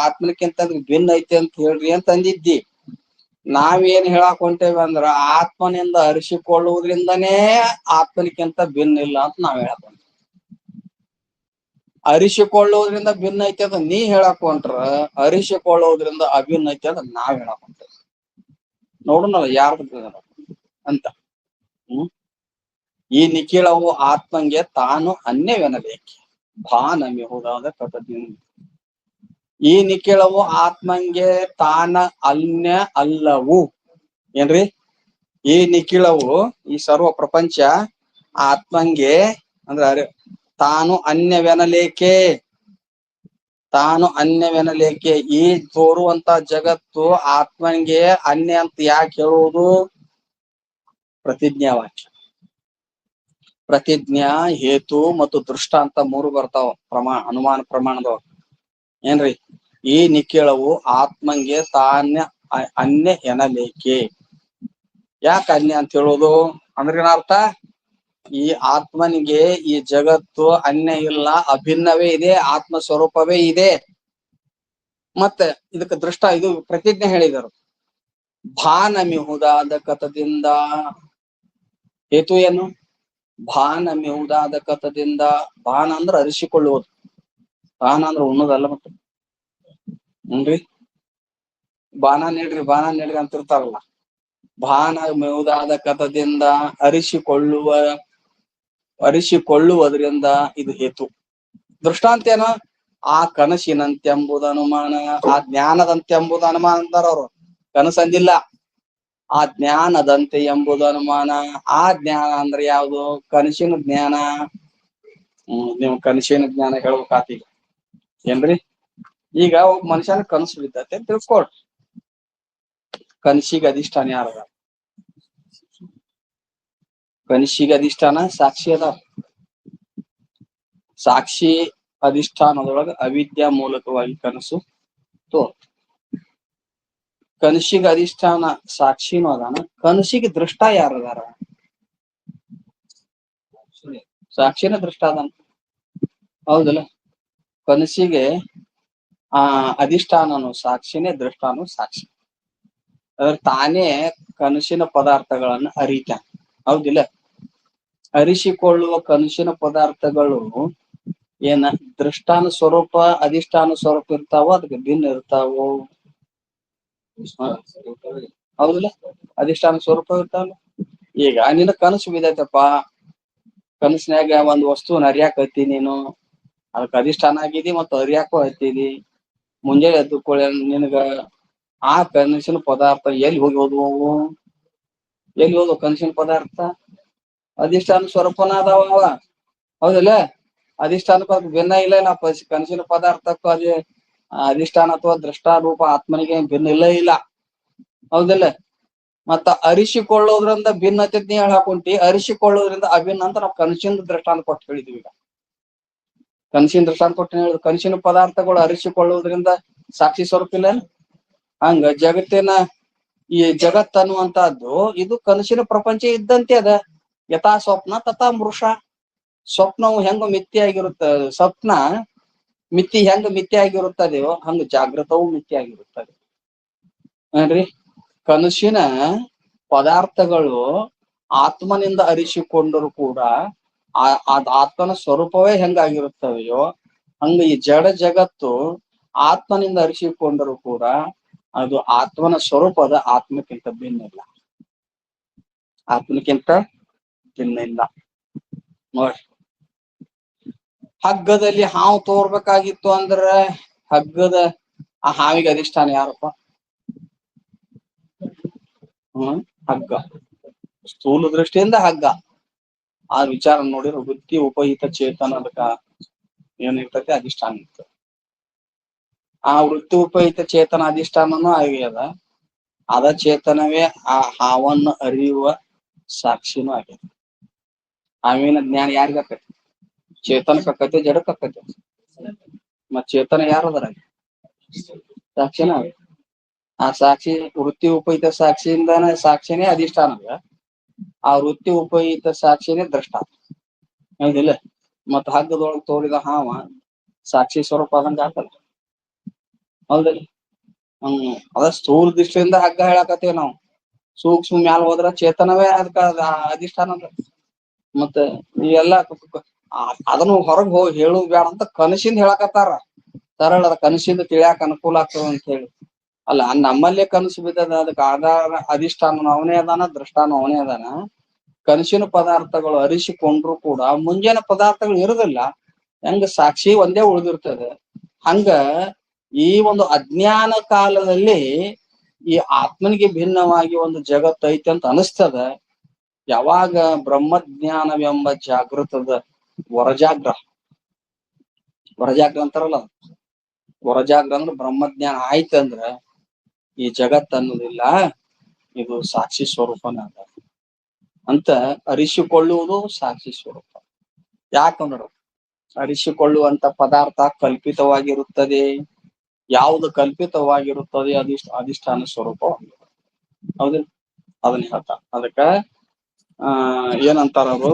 ಆತ್ಮನಕ್ಕಿಂತ ಭಿನ್ನ ಐತಿ ಅಂತ ಹೇಳ್ರಿ ಅಂತ ಅಂದಿದ್ದಿ. ನಾವೇನ್ ಹೇಳಾಕ್ ಹೊಂಟೇವಿ ಅಂದ್ರ ಆತ್ಮನಿಂದ ಅರಿಸಿಕೊಳ್ಳುವುದ್ರಿಂದನೇ ಆತ್ಮನಿಕ್ಕಿಂತ ಭಿನ್ನ ಇಲ್ಲ ಅಂತ ನಾವ್ ಹೇಳಾಕ್ ಹೊಂಟೇವಿ. ಅರಿಸಿಕೊಳ್ಳುವುದ್ರಿಂದ ಭಿನ್ನ ಐತಿ ಅಂತ ನೀ ಹೇಳಾಕ್ ಹೊಂಟ್ರ, ಅರಿಸಿಕೊಳ್ಳುವುದ್ರಿಂದ ಅಭಿನ್ನ ಐತಿ ಅಂತ ನಾವ್ ಹೇಳಾಕ್ ಹೊಂಟೇವಿ. ನೋಡೋಣಲ್ಲ ಯಾರ್ದು ಅಂತ. ಈ ನಿಖಿಳವು ಆತ್ಮಂಗೆ ತಾನು ಅನ್ಯವೆನಲೇಕೆ ಭಾನಮಿಹುದಾದ ಕತದಿಂ. ಈ ನಿಖಿಳವು ಆತ್ಮಂಗೆ ತಾನ ಅನ್ಯ ಅಲ್ಲವು. ಏನ್ರಿ? ಈ ನಿಖಿಳವು, ಈ ಸರ್ವ ಪ್ರಪಂಚ ಆತ್ಮಂಗೆ ಅಂದ್ರೆ ತಾನು ಅನ್ಯವೆನಲೇಕೆ, ತಾನು ಅನ್ಯವೆನಲೇಕೆ. ಈ ತೋರುವಂತ ಜಗತ್ತು ಆತ್ಮನಿಗೆ ಅನ್ಯ ಅಂತ ಯಾಕೆ ಹೇಳುವುದು? ಪ್ರತಿಜ್ಞಾವಾಕ್ಯ. ಪ್ರತಿಜ್ಞಾ, ಹೇತು ಮತ್ತು ದೃಷ್ಟಾಂತ ಮೂರು ಬರ್ತಾವ ಅನುಮಾನ ಪ್ರಮಾಣದವ. ಏನ್ರಿ? ಈ ನಿಖಿಳವು ಆತ್ಮಂಗೆ ತಾನ ಅನ್ಯ ಎನಲೇಕೆ. ಯಾಕೆ ಅನ್ಯ ಅಂತ ಹೇಳೋದು ಅಂದ್ರೆ ಏನರ್ಥ? ಈ ಆತ್ಮನಿಗೆ ಈ ಜಗತ್ತು ಅನ್ಯ ಇಲ್ಲ, ಅಭಿನ್ನವೇ ಇದೆ, ಆತ್ಮ ಸ್ವರೂಪವೇ ಇದೆ. ಮತ್ತೆ ಇದಕ್ಕೆ ಇದು ಪ್ರತಿಜ್ಞೆ ಹೇಳಿದರು. ಭಾನಮಿಹುದಾದ ಕತದಿಂದ. ಹೇತು ಏನು? ಭಾನಮಿಹುದಾದ ಕತದಿಂದ. ಭಾನ ಅಂದ್ರ ಅರಿಸಿಕೊಳ್ಳುವುದು. ಬಾನ ಅಂದ್ರ ಉಣ್ಣೋದಲ್ಲ. ಮತ್ತೆ ಬಾನ ನೀಡ್ರಿ ಅಂತಿರ್ತಾರಲ್ಲ. ಭಾನಮಿಹುದಾದ ಕತದಿಂದ ಅರಿಸಿಕೊಳ್ಳುವುದರಿಂದ ಇದು ಹೇತು. ದೃಷ್ಟಾಂತ ಏನು? ಆ ಕನಸಿನಂತೆಂಬುದು ಅನುಮಾನ, ಆ ಜ್ಞಾನದಂತೆ ಎಂಬುದು ಅನುಮಾನ ಅಂತಾರ ಅವರು. ಕನಸಂದಿಲ್ಲ, ಆ ಜ್ಞಾನದಂತೆ ಎಂಬುದು ಅನುಮಾನ. ಆ ಜ್ಞಾನ ಅಂದ್ರೆ ಯಾವುದು? ಕನಸಿನ ಜ್ಞಾನ. ನೀವು ಕನಸಿನ ಜ್ಞಾನ ಹೇಳ್ಬೇಕಾತೀಗ. ಏನ್ರಿ? ಈಗ ಒಬ್ಬ ಮನುಷ್ಯನ ಕನಸು ಬಿದ್ದತೆ ಅಂತ ತಿಳ್ಕೊಳ್ರಿ. ಕನಸಿಗೆ ಅಧಿಷ್ಠಾನ ಯಾರದ? ಕನಸಿಗೆ ಅಧಿಷ್ಠಾನ ಸಾಕ್ಷಿ ಅದ. ಸಾಕ್ಷಿ ಅಧಿಷ್ಠಾನದೊಳಗ ಅವಿದ್ಯಾ ಮೂಲಕವಾಗಿ ಕನಸು ತೋರ್. ಕನಸಿಗೆ ಅಧಿಷ್ಠಾನ ಸಾಕ್ಷಿನೂ ಅದಾನ, ಕನಸಿಗೆ ದೃಷ್ಟ ಯಾರದಾರ? ಸಾಕ್ಷಿನ ದೃಷ್ಟ ಅದಾನ, ಹೌದಲ್ಲ? ಕನಸಿಗೆ ಅಧಿಷ್ಠಾನನು ಸಾಕ್ಷಿನೇ, ದೃಷ್ಟಾನು ಸಾಕ್ಷಿ. ಅದ್ರ ತಾನೇ ಕನಸಿನ ಪದಾರ್ಥಗಳನ್ನ ಅರಿತಾನ, ಹೌದಿಲ್ಲ? ಅರಿಸಿಕೊಳ್ಳುವ ಕನಸಿನ ಪದಾರ್ಥಗಳು ಏನ ದೃಷ್ಟಾನ ಸ್ವರೂಪ ಅಧಿಷ್ಠಾನ ಸ್ವರೂಪ ಇರ್ತಾವೋ ಅದಕ್ಕೆ ಭಿನ್ನ ಇರ್ತಾವೋ? ಹೌದಿಲ್ಲ? ಅಧಿಷ್ಠಾನ ಸ್ವರೂಪ ಇರ್ತಾವಲ್ಲ. ಈಗ ನಿನ್ನ ಕನಸು ಬಿದ್ದೈತಪ್ಪ, ಕನಸಿನಾಗ ಒಂದ್ ವಸ್ತುನ ಅರಿಯಾಕತ್ತಿ ನೀನು, ಅದಕ್ಕೆ ಅಧಿಷ್ಠಾನ ಆಗಿದಿ ಮತ್ತು ಅರಿಯಾಕೂ ಹತ್ತಿದಿ. ಮುಂಜಾನೆ ಎದ್ದುಕೊಳ್ಳ ನಿನಗ ಆ ಕನಸಿನ ಪದಾರ್ಥ ಎಲ್ಲಿ ಹೋಗಿ ಹೋದ್ವು? ಎಲ್ಲಿ ಹೋದ್ವು ಕನಸಿನ ಪದಾರ್ಥ? ಅಧಿಷ್ಠಾನ ಸ್ವರೂಪನ ಅದಾವ, ಹೌದಿಲ್ಲ? ಅಧಿಷ್ಠಾನಕ್ಕೂ ಅದಕ್ಕೆ ಭಿನ್ನ ಇಲ್ಲ. ಕನಸಿನ ಪದಾರ್ಥಕ್ಕೂ ಅದೇ ಅಧಿಷ್ಠಾನ ಅಥವಾ ದೃಷ್ಟಾರೂಪ ಆತ್ಮನಿಗೆ ಭಿನ್ನ ಇಲ್ಲ, ಹೌದಿಲ್ಲ? ಮತ್ತ ಅರಿಸಿಕೊಳ್ಳೋದ್ರಿಂದ ಭಿನ್ನತೆ ನೀ ಹಾಕೊಂಟಿ, ಅರಿಸಿಕೊಳ್ಳೋದ್ರಿಂದ ಅಭಿನ್ನ ಅಂತ ನಾವು ಕನಸಿನ ದೃಷ್ಟಾಂತ ಕೊಟ್ಟು ಹೇಳಿದ್ವಿ. ಈಗ ಕನಸಿನ ದೃಷ್ಟಾಂತ ಕೊಟ್ಟು ಹೇಳಿದ್ವಿ, ಕನಸಿನ ಪದಾರ್ಥಗಳು ಅರಿಸಿಕೊಳ್ಳೋದ್ರಿಂದ ಸಾಕ್ಷಿ ಸ್ವರೂಪ ಇಲ್ಲ. ಹಂಗ ಜಗತ್ತಿನ ಈ ಜಗತ್ ಅನ್ನುವಂತಹದ್ದು ಇದು ಕನಸಿನ ಪ್ರಪಂಚ ಇದ್ದಂತೆ ಅದ. ಯಥಾ ಸ್ವಪ್ನ ತಥಾ ಮೃಷ. ಸ್ವಪ್ನವು ಹೆಂಗ ಮಿಥ್ಯ ಆಗಿರುತ್ತ, ಸ್ವಪ್ನ ಹೆಂಗ ಮಿಥ್ಯ ಆಗಿರುತ್ತದೆಯೋ ಹಂಗ ಜಾಗೃತವು ಮಿಥ್ಯ ಆಗಿರುತ್ತದೆ. ಏನ್ರಿ? ಕನಸಿನ ಪದಾರ್ಥಗಳು ಆತ್ಮನಿಂದ ಅರಿಸಿಕೊಂಡರೂ ಕೂಡ ಆತ್ಮನ ಸ್ವರೂಪವೇ ಹೆಂಗಾಗಿರುತ್ತವೆಯೋ ಹಂಗ ಈ ಜಡ ಜಗತ್ತು ಆತ್ಮನಿಂದ ಅರಿಸಿಕೊಂಡರೂ ಕೂಡ ಅದು ಆತ್ಮನ ಸ್ವರೂಪದ ಆತ್ಮಕ್ಕಿಂತ ಭಿನ್ನ ಇಲ್ಲ, ಆತ್ಮಕ್ಕಿಂತ ಭಿನ್ನ ಇಲ್ಲ. ನೋಡಿ, ಹಗ್ಗದಲ್ಲಿ ಹಾವು ತೋರ್ಬೇಕಾಗಿತ್ತು ಅಂದ್ರ ಹಗ್ಗದ ಆ ಹಾವಿಗೆ ಅಧಿಷ್ಠಾನ ಯಾರಪ್ಪ? ಹಗ್ಗ. ಸ್ಥೂಲ ದೃಷ್ಟಿಯಿಂದ ಹಗ್ಗ. ಆ ವಿಚಾರ ನೋಡಿದ್ರೆ ವೃತ್ತಿ ಉಪಹಿತ ಚೇತನ ಅದಕ್ಕ ಏನಿರ್ತೈತಿ ಅಧಿಷ್ಠಾನ ಇರ್ತದೆ. ಆ ವೃತ್ತಿ ಉಪಹಿತ ಚೇತನ ಅಧಿಷ್ಠಾನನೂ ಆಗ್ಯದ. ಅದ ಚೇತನವೇ ಆ ಹಾವನ್ನು ಅರಿಯುವ ಸಾಕ್ಷಿನೂ ಆಗ್ಯದ. ಹಾವಿನ ಜ್ಞಾನ ಯಾರಿಗಾಕತಿ? ಚೇತನಕ್ಕೆ ಆಕತಿ, ಜಡಕ್ಕೆ ಆಕತಿ. ಮತ್ ಚೇತನ ಯಾರದರ? ಸಾಕ್ಷಿನ. ಆ ಸಾಕ್ಷಿ ವೃತ್ತಿ ಉಪಹಿತ ಸಾಕ್ಷಿಯಿಂದಾನೆ ಸಾಕ್ಷಿನೇ ಅಧಿಷ್ಠಾನ. ಆ ವೃತ್ತಿ ಉಪಹಿತ ಸಾಕ್ಷಿನೇ ದೃಷ್ಟ, ಹೌದಿಲ್ಲ? ಮತ್ ಹಗ್ಗದೊಳಗೆ ತೋಡಿದ ಹಾವ ಸಾಕ್ಷಿ ಸ್ವರೂಪ ಆದಂಗ ಆಗಲ್ಲ, ಹೌದಿಲ್ಲ? ಅದ ಸ್ಥೂಲ ದೃಷ್ಟಿಯಿಂದ ಹಗ್ಗ ಹೇಳಾಕತ್ತೀವಿ ನಾವು. ಸೂಕ್ಷ್ಮ ಮ್ಯಾಲ ಹೋದ್ರ ಚೇತನವೇ ಅದಕ್ಕ ಅಧಿಷ್ಠಾನ ಅದ. ಮತ್ತೆ ಇವೆಲ್ಲ ಅದನ್ನು ಹೊರಗ್ ಹೋಗಿ ಹೇಳುದು ಬೇಡ ಅಂತ ಕನಸಿಂದ ಹೇಳಕತ್ತಾರ. ಸರಳ ಅದ ಕನಸಿಂದ ತಿಳಿಯಾಕ ಅನುಕೂಲ ಆಗ್ತದ ಅಂತ ಹೇಳಿ. ಅಲ್ಲ, ನಮ್ಮಲ್ಲೇ ಕನಸು ಬಿದ್ದದ, ಅದಕ್ಕೆ ಆಧಾರ ಅಧಿಷ್ಠಾನ ಅವನೇ ಅದಾನ, ದೃಷ್ಟಾನು ಅವನೇ ಅದಾನ. ಕನಸಿನ ಪದಾರ್ಥಗಳು ಅರಿಸಿಕೊಂಡ್ರು ಕೂಡ ಮುಂಜಾನೆ ಪದಾರ್ಥಗಳು ಇರುದಿಲ್ಲ, ಹೆಂಗ ಸಾಕ್ಷಿ ಒಂದೇ ಉಳಿದಿರ್ತದೆ. ಹಂಗ ಈ ಒಂದು ಅಜ್ಞಾನ ಕಾಲದಲ್ಲಿ ಈ ಆತ್ಮನಿಗೆ ಭಿನ್ನವಾಗಿ ಒಂದು ಜಗತ್ತು ಐತಿ ಅಂತ ಅನಿಸ್ತದ. ಯಾವಾಗ ಬ್ರಹ್ಮಜ್ಞಾನವೆಂಬ ಜಾಗೃತದ ವರಜಾಗ್ರ ಅಂತಾರಲ್ಲ, ವರಜಾಗ್ರ ಅಂದ್ರೆ ಬ್ರಹ್ಮಜ್ಞಾನ ಆಯ್ತಂದ್ರ ಈ ಜಗತ್ ಅನ್ನೋದಿಲ್ಲ, ಇದು ಸಾಕ್ಷಿ ಸ್ವರೂಪನ ಅದ ಅಂತ ಅರಿಸಿಕೊಳ್ಳುವುದು ಸಾಕ್ಷಿ ಸ್ವರೂಪ. ಯಾಕಂದ್ರ ಅರಿಸಿಕೊಳ್ಳುವಂತ ಪದಾರ್ಥ ಕಲ್ಪಿತವಾಗಿರುತ್ತದೆ. ಯಾವುದು ಕಲ್ಪಿತವಾಗಿರುತ್ತದೆ ಅಧಿಷ್ಠಾನ ಸ್ವರೂಪ, ಹೌದಿಲ್ಲ? ಅದನ್ನ ಹೇಳ್ತ. ಅದಕ್ಕ ಏನಂತಾರ ಅವರು,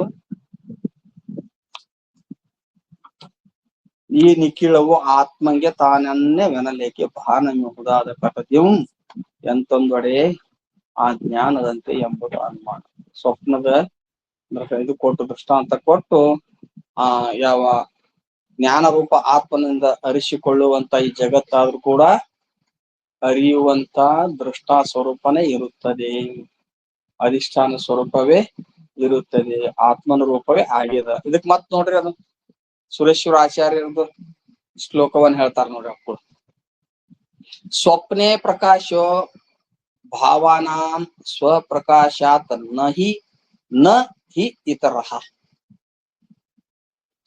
ಈ ನಿಖಿಳವು ಆತ್ಮಂಗೆ ತಾನನ್ನೇ ವೆನಲೇಕೆ ಭಾನಮಿಹುದಾದ ಕಟದ್ಯಂ ಎಂತೊಂದೊಡೆ ಆ ಜ್ಞಾನದಂತೆ ಎಂಬುದು ಅನುಮಾನ. ಸ್ವಪ್ನದ ಇದು ಕೊಟ್ಟು ದೃಷ್ಟಾಂತ ಕೊಟ್ಟು ಯಾವ ಜ್ಞಾನ ರೂಪ ಆತ್ಮನಿಂದ ಅರಿಸಿಕೊಳ್ಳುವಂತ ಈ ಜಗತ್ತಾದ್ರೂ ಕೂಡ ಅರಿಯುವಂತ ದೃಷ್ಟಾ ಸ್ವರೂಪನೇ ಇರುತ್ತದೆ, ಅಧಿಷ್ಠಾನ ಸ್ವರೂಪವೇ ಇರುತ್ತದೆ, ಆತ್ಮನ ರೂಪವೇ ಆಗ್ಯದ. ಇದಕ್ ಮತ್ ನೋಡ್ರಿ, ಅದು ಸುರೇಶ್ವರ ಆಚಾರ್ಯರದು ಶ್ಲೋಕವನ್ನ ಹೇಳ್ತಾರ ನೋಡ್ರಿ. ಅಪ್ಪು ಸ್ವಪ್ನೆ ಪ್ರಕಾಶೋ ಭಾವಾನಾಂ ಸ್ವಪ್ರಕಾಶಾತ್ ನ ಹಿ ಇತರಃ.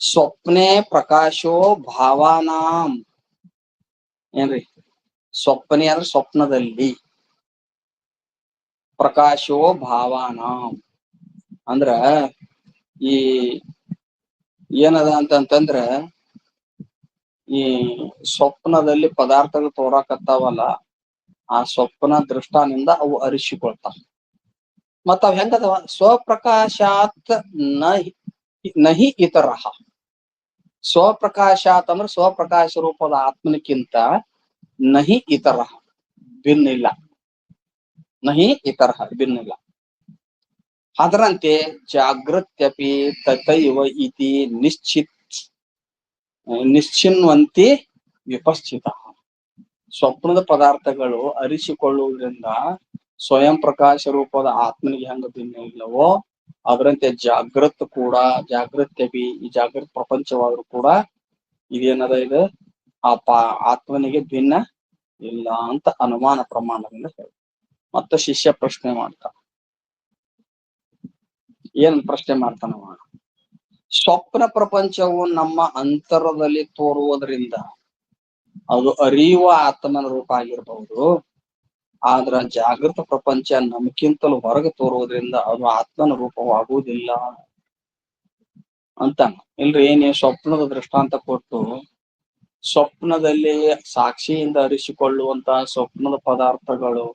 ಸ್ವಪ್ನೆ ಪ್ರಕಾಶೋ ಭಾವಾನಾಂ ಏನ್ರಿ? ಸ್ವಪ್ನೆ ಅಂದ್ರೆ ಸ್ವಪ್ನದಲ್ಲಿ, ಪ್ರಕಾಶೋ ಭಾವಾನಾಂ ಅಂದ್ರ ಈ ಏನದ ಅಂತಂದ್ರ ಈ ಸ್ವಪ್ನದಲ್ಲಿ ಪದಾರ್ಥಗಳು ತೋರಾಕತ್ತಾವಲ್ಲ, ಆ ಸ್ವಪ್ನ ದೃಷ್ಟಾನಿಂದ ಅವು ಅರಿಸಿಕೊಳ್ತಾವ. ಮತ್ತ ಅವ್ ಹೆಂಗದವ? ಸ್ವಪ್ರಕಾಶಾತ್ ನಹಿ ಇತರ. ಸ್ವಪ್ರಕಾಶಾತ್ ಅಂದ್ರೆ ಸ್ವಪ್ರಕಾಶ ರೂಪದ ಆತ್ಮನಕ್ಕಿಂತ ನಹಿ ಇತರ ಭಿನ್ನ ಇಲ್ಲ. ನಹಿ ಇತರ ಭಿನ್ನ ಇಲ್ಲ. ಅದರಂತೆ ಜಾಗೃತ್ಯಪಿ ತಥೈವ ಇತಿ ನಿಶ್ಚಿನ್ವಂತಿ ವಿಪಶ್ಚಿತ. ಸ್ವಪ್ನದ ಪದಾರ್ಥಗಳು ಅರಿಸಿಕೊಳ್ಳುವುದರಿಂದ ಸ್ವಯಂ ಪ್ರಕಾಶ ರೂಪದ ಆತ್ಮನಿಗೆ ಹೆಂಗ ಭಿನ್ನ ಇಲ್ಲವೋ ಅದರಂತೆ ಜಾಗೃತ್ಯಪಿ ಈ ಜಾಗೃತ ಪ್ರಪಂಚವಾದ್ರೂ ಕೂಡ ಇದೇನದ ಇದು ಆತ್ಮನಿಗೆ ಭಿನ್ನ ಇಲ್ಲ ಅಂತ ಅನುಮಾನ ಪ್ರಮಾಣದಿಂದ ಹೇಳಿ. ಮತ್ತೆ ಶಿಷ್ಯ ಪ್ರಶ್ನೆ ಮಾಡ್ತಾನ. ಏನ್ ಪ್ರಶ್ನೆ ಮಾಡ್ತಾನವ? ಸ್ವಪ್ನ ಪ್ರಪಂಚವು ನಮ್ಮ ಅಂತರದಲ್ಲಿ ತೋರುವುದರಿಂದ ಅದು ಅರಿಯುವ ಆತ್ಮನ ರೂಪ ಆಗಿರಬಹುದು. ಆದ್ರ ಜಾಗೃತ ಪ್ರಪಂಚ ನಮ್ಗಿಂತಲೂ ಹೊರಗೆ ತೋರುವುದರಿಂದ ಅದು ಆತ್ಮನ ರೂಪವಾಗುವುದಿಲ್ಲ ಅಂತ. ಇಲ್ರಿ, ನೀವು ಸ್ವಪ್ನದ ದೃಷ್ಟಾಂತ ಕೊಟ್ಟು ಸ್ವಪ್ನದಲ್ಲಿ ಸಾಕ್ಷಿಯಿಂದ ಅರಿಸಿಕೊಳ್ಳುವಂತಹ ಸ್ವಪ್ನದ ಪದಾರ್ಥಗಳು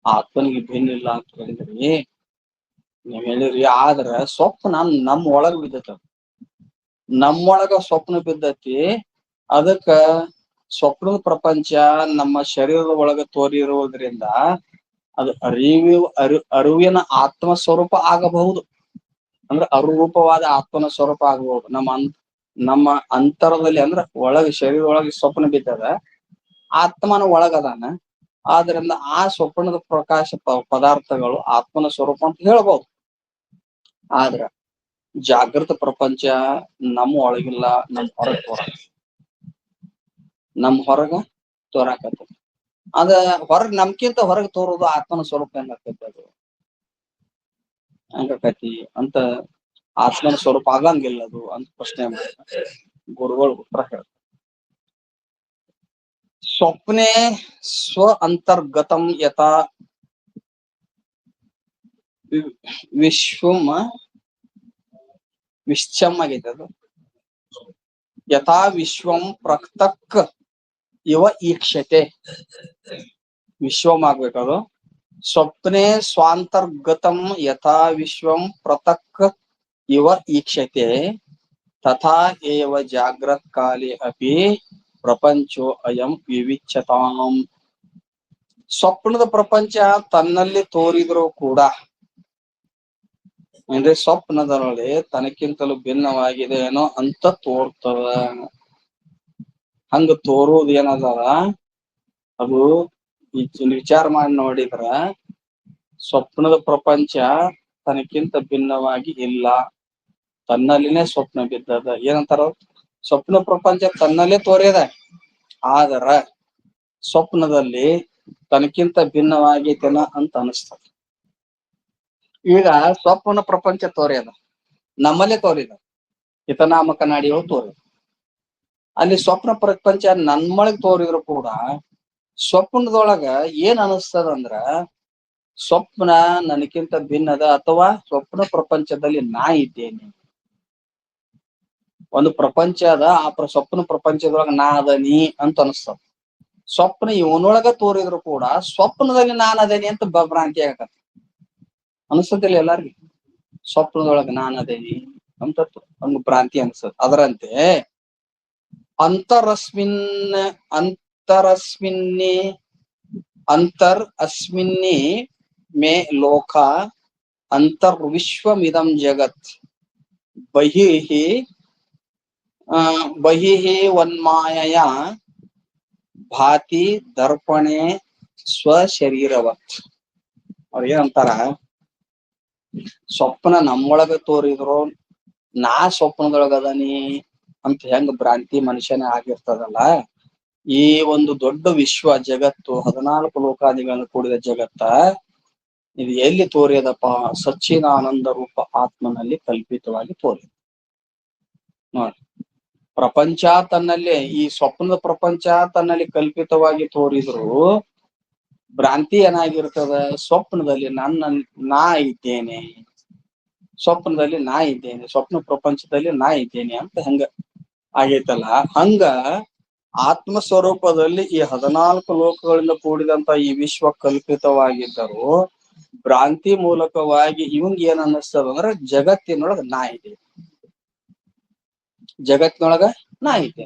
ಆತ್ಮನಿಗೆ ಭಿನ್ನ ಇಲ್ಲ ಅಂತ ಹೇಳಿದ್ರಿ. ನೀವ್ ಹೇಳಿರಿ, ಆದ್ರ ಸ್ವಪ್ನ ನಮ್ ಒಳಗ್ ಬಿದ್ದತ. ನಮ್ಮೊಳಗ ಸ್ವಪ್ನ ಬಿದ್ದತಿ. ಅದಕ್ಕ ಸ್ವಪ್ನದ ಪ್ರಪಂಚ ನಮ್ಮ ಶರೀರದ ಒಳಗ ತೋರಿರುವುದರಿಂದ ಅದು ಅರಿವಿನ ಆತ್ಮ ಸ್ವರೂಪ ಆಗಬಹುದು. ಅಂದ್ರೆ ಅರುರೂಪವಾದ ಆತ್ಮನ ಸ್ವರೂಪ ಆಗಬಹುದು. ನಮ್ಮ ಅಂತರದಲ್ಲಿ ಅಂದ್ರೆ ಒಳಗೆ ಶರೀರ ಒಳಗೆ ಸ್ವಪ್ನ ಬಿದ್ದದ, ಆತ್ಮನ ಒಳಗದಾನ. ಆದ್ರಿಂದ ಆ ಸ್ವಪ್ನದ ಪ್ರಕಾಶ ಪದಾರ್ಥಗಳು ಆತ್ಮನ ಸ್ವರೂಪ ಅಂತ ಹೇಳ್ಬಹುದು. ಆದ್ರ ಜಾಗೃತ ಪ್ರಪಂಚ ನಮ್ಮ ಒಳಗಿಲ್ಲ, ನಮ್ ಹೊರಗ ತೋರಾಕತ್ತ. ಅದ ಹೊರಗ್ ನಮ್ಕಿಂತ ಹೊರಗೆ ತೋರೋದು ಆತ್ಮನ ಸ್ವರೂಪ ಹೆಂಗಾಕೈತಿ? ಅದು ಹೆಂಗಾಕೈತಿ ಅಂತ ಆತ್ಮನ ಸ್ವರೂಪ ಆಗಂಗಿಲ್ಲ ಅದು ಅಂತ ಪ್ರಶ್ನೆ ಮಾಡ್ತಾರೆ ಗುರುಗಳು. ಉತ್ತರ ಹೇಳ್ತಾರೆ, ಸ್ವಪ್ನೆ ಸ್ವ ಅಂತರ್ಗತಂ ಯಥಾ ವಿಶ್ವಂ ಆಗೈತೆ. ಅದು ಯಥಾ ವಿಶ್ವಂ ಪ್ರಕ್ತಕ್ ಇವ ಈಕ್ಷತೆ. ವಿಶ್ವಂ ಆಗ್ಬೇಕದು. ಸ್ವಪ್ನೆ ಸ್ವಾಂತರ್ಗತಂ ಯಥಾ ವಿಶ್ವಂ ಪ್ರತಕ್ ಇವ ಈಕ್ಷತೆ ತಥಾ ಏವ ಜಾಗ್ರತ್ ಕಾಲೇ ಅಪಿ ಪ್ರಪಂಚೋ ಅಯಂ ವಿವಿಚ್ಯತಾಂ. ಸ್ವಪ್ನದ ಪ್ರಪಂಚ ತನ್ನಲ್ಲಿ ತೋರಿದ್ರು ಕೂಡ ಅಂದ್ರೆ ಸ್ವಪ್ನದೊಳಗೆ ತನಕ್ಕಿಂತಲೂ ಭಿನ್ನವಾಗಿದೆ ಏನೋ ಅಂತ ತೋರ್ತದ. ಹಂಗ ತೋರುವುದು ಏನದ ಅದು ವಿಚಾರ ಮಾಡಿ ನೋಡಿದ್ರ ಸ್ವಪ್ನದ ಪ್ರಪಂಚ ತನಕ್ಕಿಂತ ಭಿನ್ನವಾಗಿ ಇಲ್ಲ, ತನ್ನಲ್ಲಿನೇ ಸ್ವಪ್ನ ಬಿದ್ದದ. ಏನಂತಾರ? ಸ್ವಪ್ನ ಪ್ರಪಂಚ ತನ್ನಲ್ಲೇ ತೋರ್ಯದ, ಆದ್ರ ಸ್ವಪ್ನದಲ್ಲಿ ತನಕ್ಕಿಂತ ಭಿನ್ನವಾಗೈತೆನ ಅಂತ ಅನಿಸ್ತದ. ಈಗ ಸ್ವಪ್ನ ಪ್ರಪಂಚ ತೋರ್ಯದ, ನಮ್ಮಲ್ಲೇ ತೋರಿದ, ಹಿತನಾಮ ಕನ್ನಡಿಯೋ ತೋರಿದ. ಅಲ್ಲಿ ಸ್ವಪ್ನ ಪ್ರಪಂಚ ನಮ್ಮೊಳಗ್ ತೋರಿದ್ರು ಕೂಡ ಸ್ವಪ್ನದೊಳಗ ಏನ್ ಅನಿಸ್ತದಂದ್ರ ಸ್ವಪ್ನ ನನಗಿಂತ ಭಿನ್ನದ, ಅಥವಾ ಸ್ವಪ್ನ ಪ್ರಪಂಚದಲ್ಲಿ ನಾ ಇದ್ದೇನೆ. ಒಂದು ಪ್ರಪಂಚ ಅದ, ಆ ಸ್ವಪ್ನ ಪ್ರಪಂಚದೊಳಗ ನಾ ಅದನಿ ಅಂತ ಅನಿಸ್ತದ. ಸ್ವಪ್ನ ಇವನೊಳಗ ತೋರಿದ್ರು ಕೂಡ ಸ್ವಪ್ನದಲ್ಲಿ ನಾನ್ ಅದೇನಿ ಅಂತ ಭ್ರಾಂತಿ ಆಗತ್ತ. ಅನಿಸ್ತದಿಲ್ಲ ಎಲ್ಲಾರ್ಗಿ? ಸ್ವಪ್ನದೊಳಗ ನಾನ್ ಅದೇನಿ ಅಂತ ಒಂದು ಭ್ರಾಂತಿ ಅನ್ಸದ. ಅದರಂತೆ ಅಸ್ಮಿನ್ನಿ ಮೇ ಲೋಕ ಅಂತರ್ವಿಶ್ವಮಿದಂ ಜಗತ್ ಬಹಿಃ ವನ್ಮಾಯಯ ಭಾತಿ ದರ್ಪಣೆ ಸ್ವಶರೀರವತ್. ಅವ್ರ ಏನಂತಾರ, ಸ್ವಪ್ನ ನಮ್ಮೊಳಗ ತೋರಿದ್ರು ನಾ ಸ್ವಪ್ನದೊಳಗದನಿ ಅಂತ ಹೆಂಗ ಭ್ರಾಂತಿ ಮನುಷ್ಯನೇ ಆಗಿರ್ತದಲ್ಲ, ಈ ಒಂದು ದೊಡ್ಡ ವಿಶ್ವ ಜಗತ್ತು 14 ಲೋಕಾದಿಗಳನ್ನು ಕೂಡಿದ ಜಗತ್ತ ಇದು ಎಲ್ಲಿ ತೋರಿಯದಪ್ಪ? ಸಚ್ಚಿದಾನಂದ ರೂಪ ಆತ್ಮನಲ್ಲಿ ಕಲ್ಪಿತವಾಗಿ ತೋರಿದ. ನೋಡಿ, ಪ್ರಪಂಚ ತನ್ನಲ್ಲೇ, ಈ ಸ್ವಪ್ನದ ಪ್ರಪಂಚ ತನ್ನಲ್ಲಿ ಕಲ್ಪಿತವಾಗಿ ತೋರಿದ್ರು ಭ್ರಾಂತಿ ಏನಾಗಿರ್ತದ? ಸ್ವಪ್ನದಲ್ಲಿ ನಾ ಇದ್ದೇನೆ, ಸ್ವಪ್ನದಲ್ಲಿ ನಾ ಇದ್ದೇನೆ, ಸ್ವಪ್ನ ಪ್ರಪಂಚದಲ್ಲಿ ನಾ ಇದ್ದೇನೆ ಅಂತ ಹಂಗ ಆಗೈತಲ್ಲ. ಹಂಗ ಆತ್ಮ ಸ್ವರೂಪದಲ್ಲಿ ಈ 14 ಲೋಕಗಳಿಂದ ಕೂಡಿದಂತ ಈ ವಿಶ್ವ ಕಲ್ಪಿತವಾಗಿದ್ದರು ಭ್ರಾಂತಿ ಮೂಲಕವಾಗಿ ಇವಂಗ ಏನ್ ಅನ್ನಿಸ್ತದ ಅಂದ್ರ ಜಗತ್ತಿನೊಳಗ ನಾ ಇದೆ, ಜಗತ್ತಿನೊಳಗ ನಾ ಇದೆ.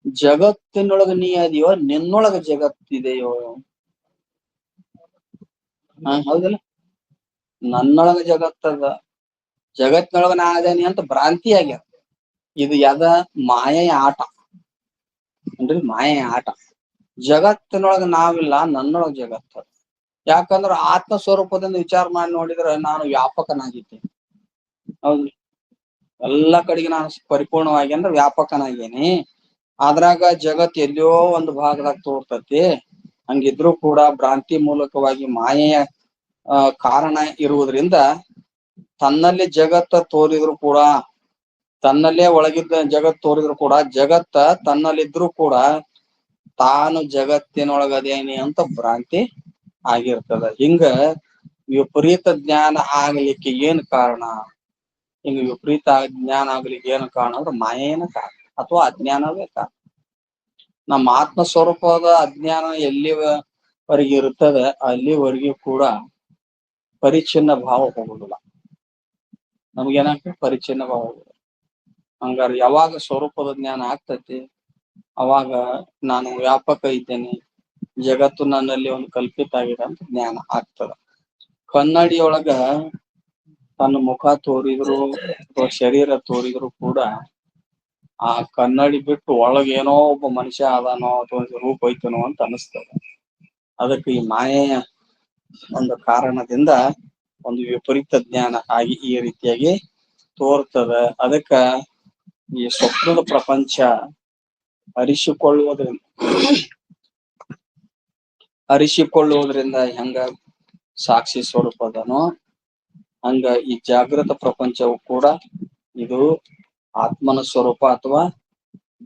ಜಗತ್ತಿನೊಳಗ ನೀ ಅದೆಯೋ, ನಿನ್ನೊಳಗ ಜಗತ್ತಿದೆಯೋ? ಹೌದಲ್ಲ, ನನ್ನೊಳಗ ಜಗತ್ತದ, ಜಗತ್ತಿನೊಳಗ ನಾ ಅದೇನಿ ಅಂತ ಭ್ರಾಂತಿ ಆಗ್ಯಾರ. ಇದು ಯಾವ್ದ ಮಾಯೆಯ ಆಟ ಅಂದ್ರೆ ಮಾಯೆಯ ಆಟ. ಜಗತ್ತಿನೊಳಗ ನಾವಿಲ್ಲ, ನನ್ನೊಳಗ ಜಗತ್ತ. ಯಾಕಂದ್ರ ಆತ್ಮ ಸ್ವರೂಪದಿಂದ ವಿಚಾರ ಮಾಡಿ ನೋಡಿದ್ರೆ ನಾನು ವ್ಯಾಪಕನಾಗಿದ್ದೇನೆ. ಹೌದು, ಎಲ್ಲಾ ಕಡೆಗೆ ನಾನು ಪರಿಪೂರ್ಣವಾಗಿ ಅಂದ್ರೆ ವ್ಯಾಪಕನಾಗೇನಿ. ಅದ್ರಾಗ ಜಗತ್ ಎಲ್ಲೋ ಒಂದು ಭಾಗದಾಗ ತೋರ್ತತಿ. ಹಂಗಿದ್ರು ಕೂಡ ಭ್ರಾಂತಿ ಮೂಲಕವಾಗಿ ಮಾಯೆಯ ಕಾರಣ ಇರುವುದರಿಂದ ತನ್ನಲ್ಲಿ ಜಗತ್ತ ತೋರಿದ್ರು ಕೂಡ, ತನ್ನಲ್ಲೇ ಒಳಗಿದ್ದ ಜಗತ್ ತೋರಿದ್ರು ಕೂಡ, ಜಗತ್ತ ತನ್ನಲ್ಲಿದ್ರು ಕೂಡ ತಾನು ಜಗತ್ತಿನೊಳಗದೇನಿ ಅಂತ ಭ್ರಾಂತಿ ಆಗಿರ್ತದ. ಹಿಂಗ ವಿಪರೀತ ಜ್ಞಾನ ಆಗ್ಲಿಕ್ಕೆ ಏನ್ ಕಾರಣ? ಹಿಂಗ ವಿಪರೀತ ಜ್ಞಾನ ಆಗ್ಲಿಕ್ಕೆ ಏನು ಕಾರಣ ಅಂದ್ರೆ ಮಾಯೇನ ಕಾರಣ ಅಥವಾ ಅಜ್ಞಾನವೇ ಕಾರಣ. ನಮ್ಮ ಆತ್ಮ ಸ್ವರೂಪದ ಅಜ್ಞಾನ ಎಲ್ಲಿವರೆಗೆ ಇರುತ್ತದೆ ಅಲ್ಲಿವರೆಗೂ ಕೂಡ ಪರಿಚ್ಛಿನ್ನ ಭಾವ ಹೋಗುದಿಲ್ಲ. ನಮ್ಗೇನಾಗ್ತದೆ? ಪರಿಚ್ಛಿನ್ನ ಭಾವ ಹೋಗುದಿಲ್ಲ. ಹಂಗಾರೆ ಯಾವಾಗ ಸ್ವರೂಪದ ಜ್ಞಾನ ಆಗ್ತತಿ ಅವಾಗ ನಾನು ವ್ಯಾಪಕ ಇದ್ದೇನೆ, ಜಗತ್ತು ನನ್ನಲ್ಲಿ ಒಂದು ಕಲ್ಪಿತ ಆಗಿದೆ ಅಂತ ಜ್ಞಾನ ಆಗ್ತದ. ಕನ್ನಡಿಯೊಳಗ ತನ್ನ ಮುಖ ತೋರಿದ್ರು ಅಥವಾ ಶರೀರ ತೋರಿದ್ರು ಕೂಡ ಆ ಕನ್ನಡಿ ಬಿಟ್ಟು ಒಳಗೇನೋ ಒಬ್ಬ ಮನುಷ್ಯ ಆದಾನೋ ಅಥವಾ ರೂಪ ಐತನೋ ಅಂತ ಅನಿಸ್ತದ. ಅದಕ್ಕೆ ಈ ಮಾಯೆಯ ಒಂದು ಕಾರಣದಿಂದ ಒಂದು ವಿಪರೀತ ಜ್ಞಾನ ಆಗಿ ಈ ರೀತಿಯಾಗಿ ತೋರ್ತದ. ಅದಕ್ಕ ಈ ಸ್ವಪ್ನದ ಪ್ರಪಂಚ ಅರಿಸಿಕೊಳ್ಳುವುದರಿಂದ ಹೆಂಗ ಸಾಕ್ಷಿ ಸ್ವರೂಪದನೋ ಹಂಗ ಈ ಜಾಗೃತ ಪ್ರಪಂಚವು ಕೂಡ ಇದು ಆತ್ಮನ ಸ್ವರೂಪ ಅಥವಾ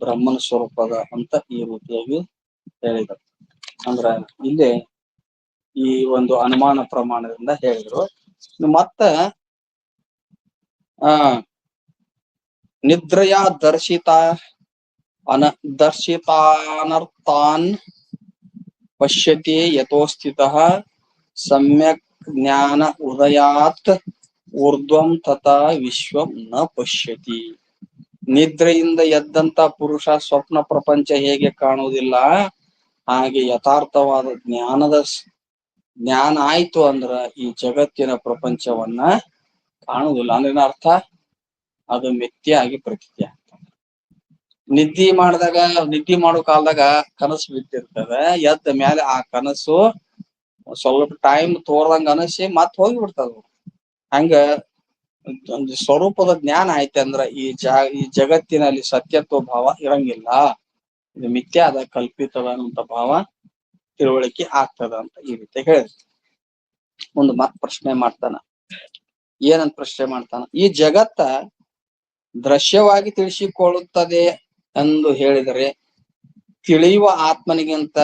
ಬ್ರಹ್ಮನ ಸ್ವರೂಪದ ಅಂತ ಈ ರೀತಿಯಾಗಿ ಹೇಳಿದರು. ಅಂದ್ರ ಇಲ್ಲೇ ಈ ಒಂದು ಅನುಮಾನ ಪ್ರಮಾಣದಿಂದ ಹೇಳಿದ್ರು. ಮತ್ತ ನಿದ್ರೆಯ ದರ್ಶಿತಾನರ್ಥಾನ್ ಪಶ್ಯತಿ ಯಥೋಸ್ಥಿತಃ ಸಮ್ಯಕ್ ಜ್ಞಾನ ಉದಯಾತ್ ಊರ್ಧ್ವಂ ತಥಾ ವಿಶ್ವಂ ನ ಪಶ್ಯತಿ. ನಿದ್ರೆಯಿಂದ ಎದ್ದಂತ ಪುರುಷ ಸ್ವಪ್ನ ಪ್ರಪಂಚ ಹೇಗೆ ಕಾಣುವುದಿಲ್ಲ, ಹಾಗೆ ಯಥಾರ್ಥವಾದ ಜ್ಞಾನ ಆಯ್ತು ಅಂದ್ರ ಈ ಜಗತ್ತಿನ ಪ್ರಪಂಚವನ್ನ ಕಾಣುವುದಿಲ್ಲ. ಅಂದ್ರೆ ಅರ್ಥ ಅದು ಮಿಥ್ಯ ಆಗಿ ಪ್ರತೀತಿ ಆಗ್ತದೆ. ನಿದ್ದೆ ಮಾಡೋ ಕಾಲದಾಗ ಕನಸು ಬಿದ್ದಿರ್ತದೆ. ಎದ್ದ ಮೇಲೆ ಆ ಕನಸು ಸ್ವಲ್ಪ ಟೈಮ್ ತೋರ್ದಂಗ ಅನಸಿ ಮತ್ ಹೋಗಿಬಿಡ್ತದ. ಹಂಗ ಒಂದು ಸ್ವರೂಪದ ಜ್ಞಾನ ಐತೆ ಅಂದ್ರ ಈ ಜಗತ್ತಿನಲ್ಲಿ ಸತ್ಯತ್ವ ಭಾವ ಇರಂಗಿಲ್ಲ, ಇದು ಮಿಥ್ಯ ಆದ ಕಲ್ಪಿತದ ಅನ್ನುವಂತ ಭಾವ ತಿಳುವಳಿಕೆ ಆಗ್ತದ ಅಂತ ಈ ರೀತಿ ಹೇಳಿದ್ರು. ಒಂದು ಮತ್ ಪ್ರಶ್ನೆ ಮಾಡ್ತಾನ. ಏನಂತ ಪ್ರಶ್ನೆ ಮಾಡ್ತಾನ? ಈ ಜಗತ್ತ ದೃಶ್ಯವಾಗಿ ತಿಳಿಸಿಕೊಳ್ಳುತ್ತದೆ ಎಂದು ಹೇಳಿದರೆ ತಿಳಿಯುವ ಆತ್ಮನಿಗಿಂತ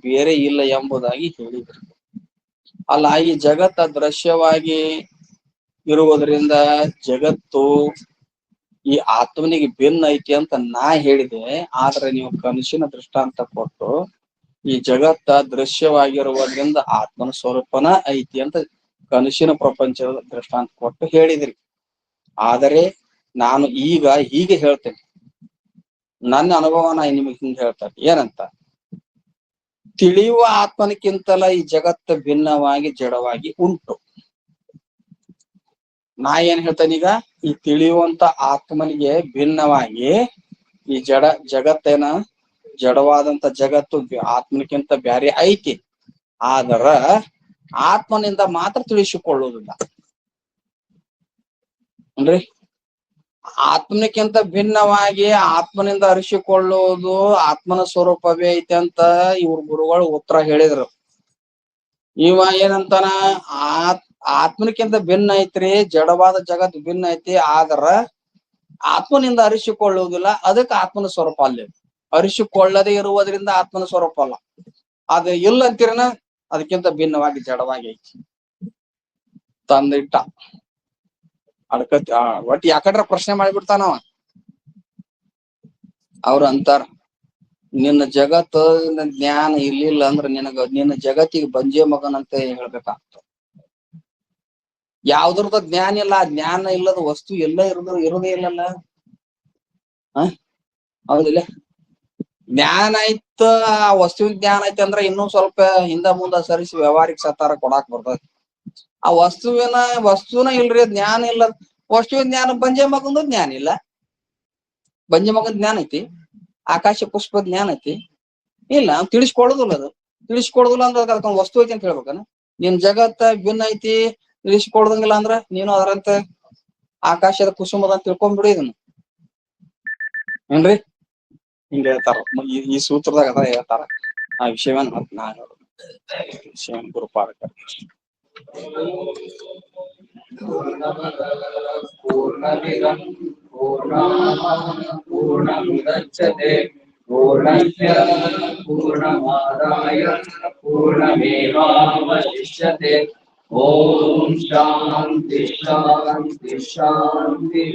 ಬೇರೆ ಇಲ್ಲ ಎಂಬುದಾಗಿ ಹೇಳಿದರು. ಅಲ್ಲ, ಈ ಜಗತ್ತ ದೃಶ್ಯವಾಗಿ ಇರುವುದರಿಂದ ಜಗತ್ತು ಈ ಆತ್ಮನಿಗೆ ಭಿನ್ನ ಐತಿ ಅಂತ ನಾ ಹೇಳಿದೆ. ಆದ್ರೆ ನೀವು ಕನಸಿನ ದೃಷ್ಟಾಂತ ಕೊಟ್ಟು ಈ ಜಗತ್ತ ದೃಶ್ಯವಾಗಿರುವುದರಿಂದ ಆತ್ಮನ ಸ್ವರೂಪನ ಐತಿ ಅಂತ ಕನಸಿನ ಪ್ರಪಂಚದ ದೃಷ್ಟಾಂತ ಕೊಟ್ಟು ಹೇಳಿದ್ರಿ. ಆದರೆ ನಾನು ಈಗ ಹೀಗೆ ಹೇಳ್ತೇನೆ, ನನ್ನ ಅನುಭವನ ನಿಮಗೆ ಹಿಂಗೆ ಹೇಳ್ತಾರೆ. ಏನಂತ? ತಿಳಿಯುವ ಆತ್ಮನಕ್ಕಿಂತಲ ಈ ಜಗತ್ತು ಭಿನ್ನವಾಗಿ ಜಡವಾಗಿ ಉಂಟು. ನಾ ಏನ್ ಹೇಳ್ತೇನೆ ಈಗ? ಈ ತಿಳಿಯುವಂತ ಆತ್ಮನಿಗೆ ಭಿನ್ನವಾಗಿ ಈ ಜಗತ್ತೇನ ಜಡವಾದಂತ ಜಗತ್ತು ಆತ್ಮನಿಗಿಂತ ಬ್ಯಾರೆ ಐತಿ. ಆದರ ಆತ್ಮನಿಂದ ಮಾತ್ರ ತಿಳಿಸಿಕೊಳ್ಳುವುದಿಲ್ಲ. ಅಂದ್ರೆ ಆತ್ಮನಿಗಿಂತ ಭಿನ್ನವಾಗಿ ಆತ್ಮನಿಂದ ಅರಿಸಿಕೊಳ್ಳುವುದು ಆತ್ಮನ ಸ್ವರೂಪವೇ ಐತೆ ಅಂತ ಇವ್ರ ಗುರುಗಳು ಉತ್ತರ ಹೇಳಿದ್ರು. ಇವ ಏನಂತಾನ? ಆತ್ಮನಿಗಿಂತ ಭಿನ್ನ ಐತ್ರಿ, ಜಡವಾದ ಜಗತ್ ಭಿನ್ನ ಐತಿ, ಆದ್ರ ಆತ್ಮನಿಂದ ಅರಿಸಿಕೊಳ್ಳುವುದಿಲ್ಲ, ಅದಕ್ಕೆ ಆತ್ಮನ ಸ್ವರೂಪ ಅಲ್ಲಿ. ಅರಿಸಿಕೊಳ್ಳದೆ ಇರುವುದರಿಂದ ಆತ್ಮನ ಸ್ವರೂಪ ಅಲ್ಲ. ಅದು ಇಲ್ಲ ಅಂತೀರನ ಅದಕ್ಕಿಂತ ಭಿನ್ನವಾಗಿ ಜಡವಾಗಿ ಐತಿ ತಂದಿಟ್ಟ. ಒಟ್ಟು ಯಾಕಡ್ರ ಪ್ರಶ್ನೆ ಮಾಡಿಬಿಡ್ತಾನವ. ಅವ್ರ ಅಂತಾರ, ನಿನ್ನ ಜಗತ್ ಜ್ಞಾನ ಇರ್ಲಿಲ್ಲ ಅಂದ್ರ ನಿನ್ನ ಜಗತ್ತಿಗೆ ಬಂಜೆ ಮಗನ್ ಅಂತ ಹೇಳ್ಬೇಕಾಗ್ತದ. ಯಾವ್ದ್ರದ ಜ್ಞಾನ ಇಲ್ಲ, ಜ್ಞಾನ ಇಲ್ಲದ ವಸ್ತು ಎಲ್ಲ ಇರೋದೇ ಇಲ್ಲಲ್ಲ. ಹೌದಿಲ್ಲ? ಜ್ಞಾನ ಐತ, ಆ ವಸ್ತುವಿನ ಜ್ಞಾನ ಐತಿ ಅಂದ್ರ ಇನ್ನೂ ಸ್ವಲ್ಪ ಹಿಂದ ಮುಂದ ಸರಿಸಿ ವ್ಯವಹಾರಿಕ ಸತ್ತಾರ ಕೊಡಾಕ್ ಬರ್ತದ. ಆ ವಸ್ತುನ ಇಲ್ರಿ, ಜ್ಞಾನ ಇಲ್ಲ. ವಸ್ತುವಿನ ಜ್ಞಾನ ಬಂಜೆ ಮಗಂದು ಜ್ಞಾನ ಇಲ್ಲ. ಬಂಜೆ ಮಗನ್ ಜ್ಞಾನ ಐತಿ, ಆಕಾಶ ಪುಷ್ಪ ಜ್ಞಾನ ಐತಿ ಇಲ್ಲ. ತಿಳಿಸ್ಕೊಡುದಿಲ್ಲ. ಅದು ತಿಳಿಸ್ಕೊಡುದಿಲ್ಲ ಅಂದ್ರೆ ಅದಕ್ಕೆ ವಸ್ತು ಐತಿ ಅಂತ ಹೇಳ್ಬೇಕನ? ನಿನ್ ಜಗತ್ತ ಭಿನ್ನ ಐತಿ ತಿಳಿಸ್ಕೊಡ್ದಂಗಿಲ್ಲ ಅಂದ್ರ ನೀನು ಅದರಂತ ಆಕಾಶದ ಕುಸುಮದ ಅಂತ ತಿಳ್ಕೊಂಡ್ಬಿಡಿ ಇದನ್ನ. ಏನ್ರಿ? ಹಿಂಗ ಹೇಳ್ತಾರ ಈ ಸೂತ್ರದಾಗ ಅದ ಹೇಳ್ತಾರ. ಆ ವಿಷಯವನ್ನ ಮತ್ ನಾನು ವಿಷಯ ಗುರುಪಾದಕ ಪೂರ್ಣಮಿದಂ ಪೂರ್ಣಮುದಚ್ಯತೆ ಪೂರ್ಣಸ್ಯ ಪೂರ್ಣಮಾದಾಯ ಪೂರ್ಣಮೇವಾವಶಿಷ್ಯತೆ. ಓಂ ಶಾಂತಿ ಶಾಂತಿ ಶಾಂತಿ.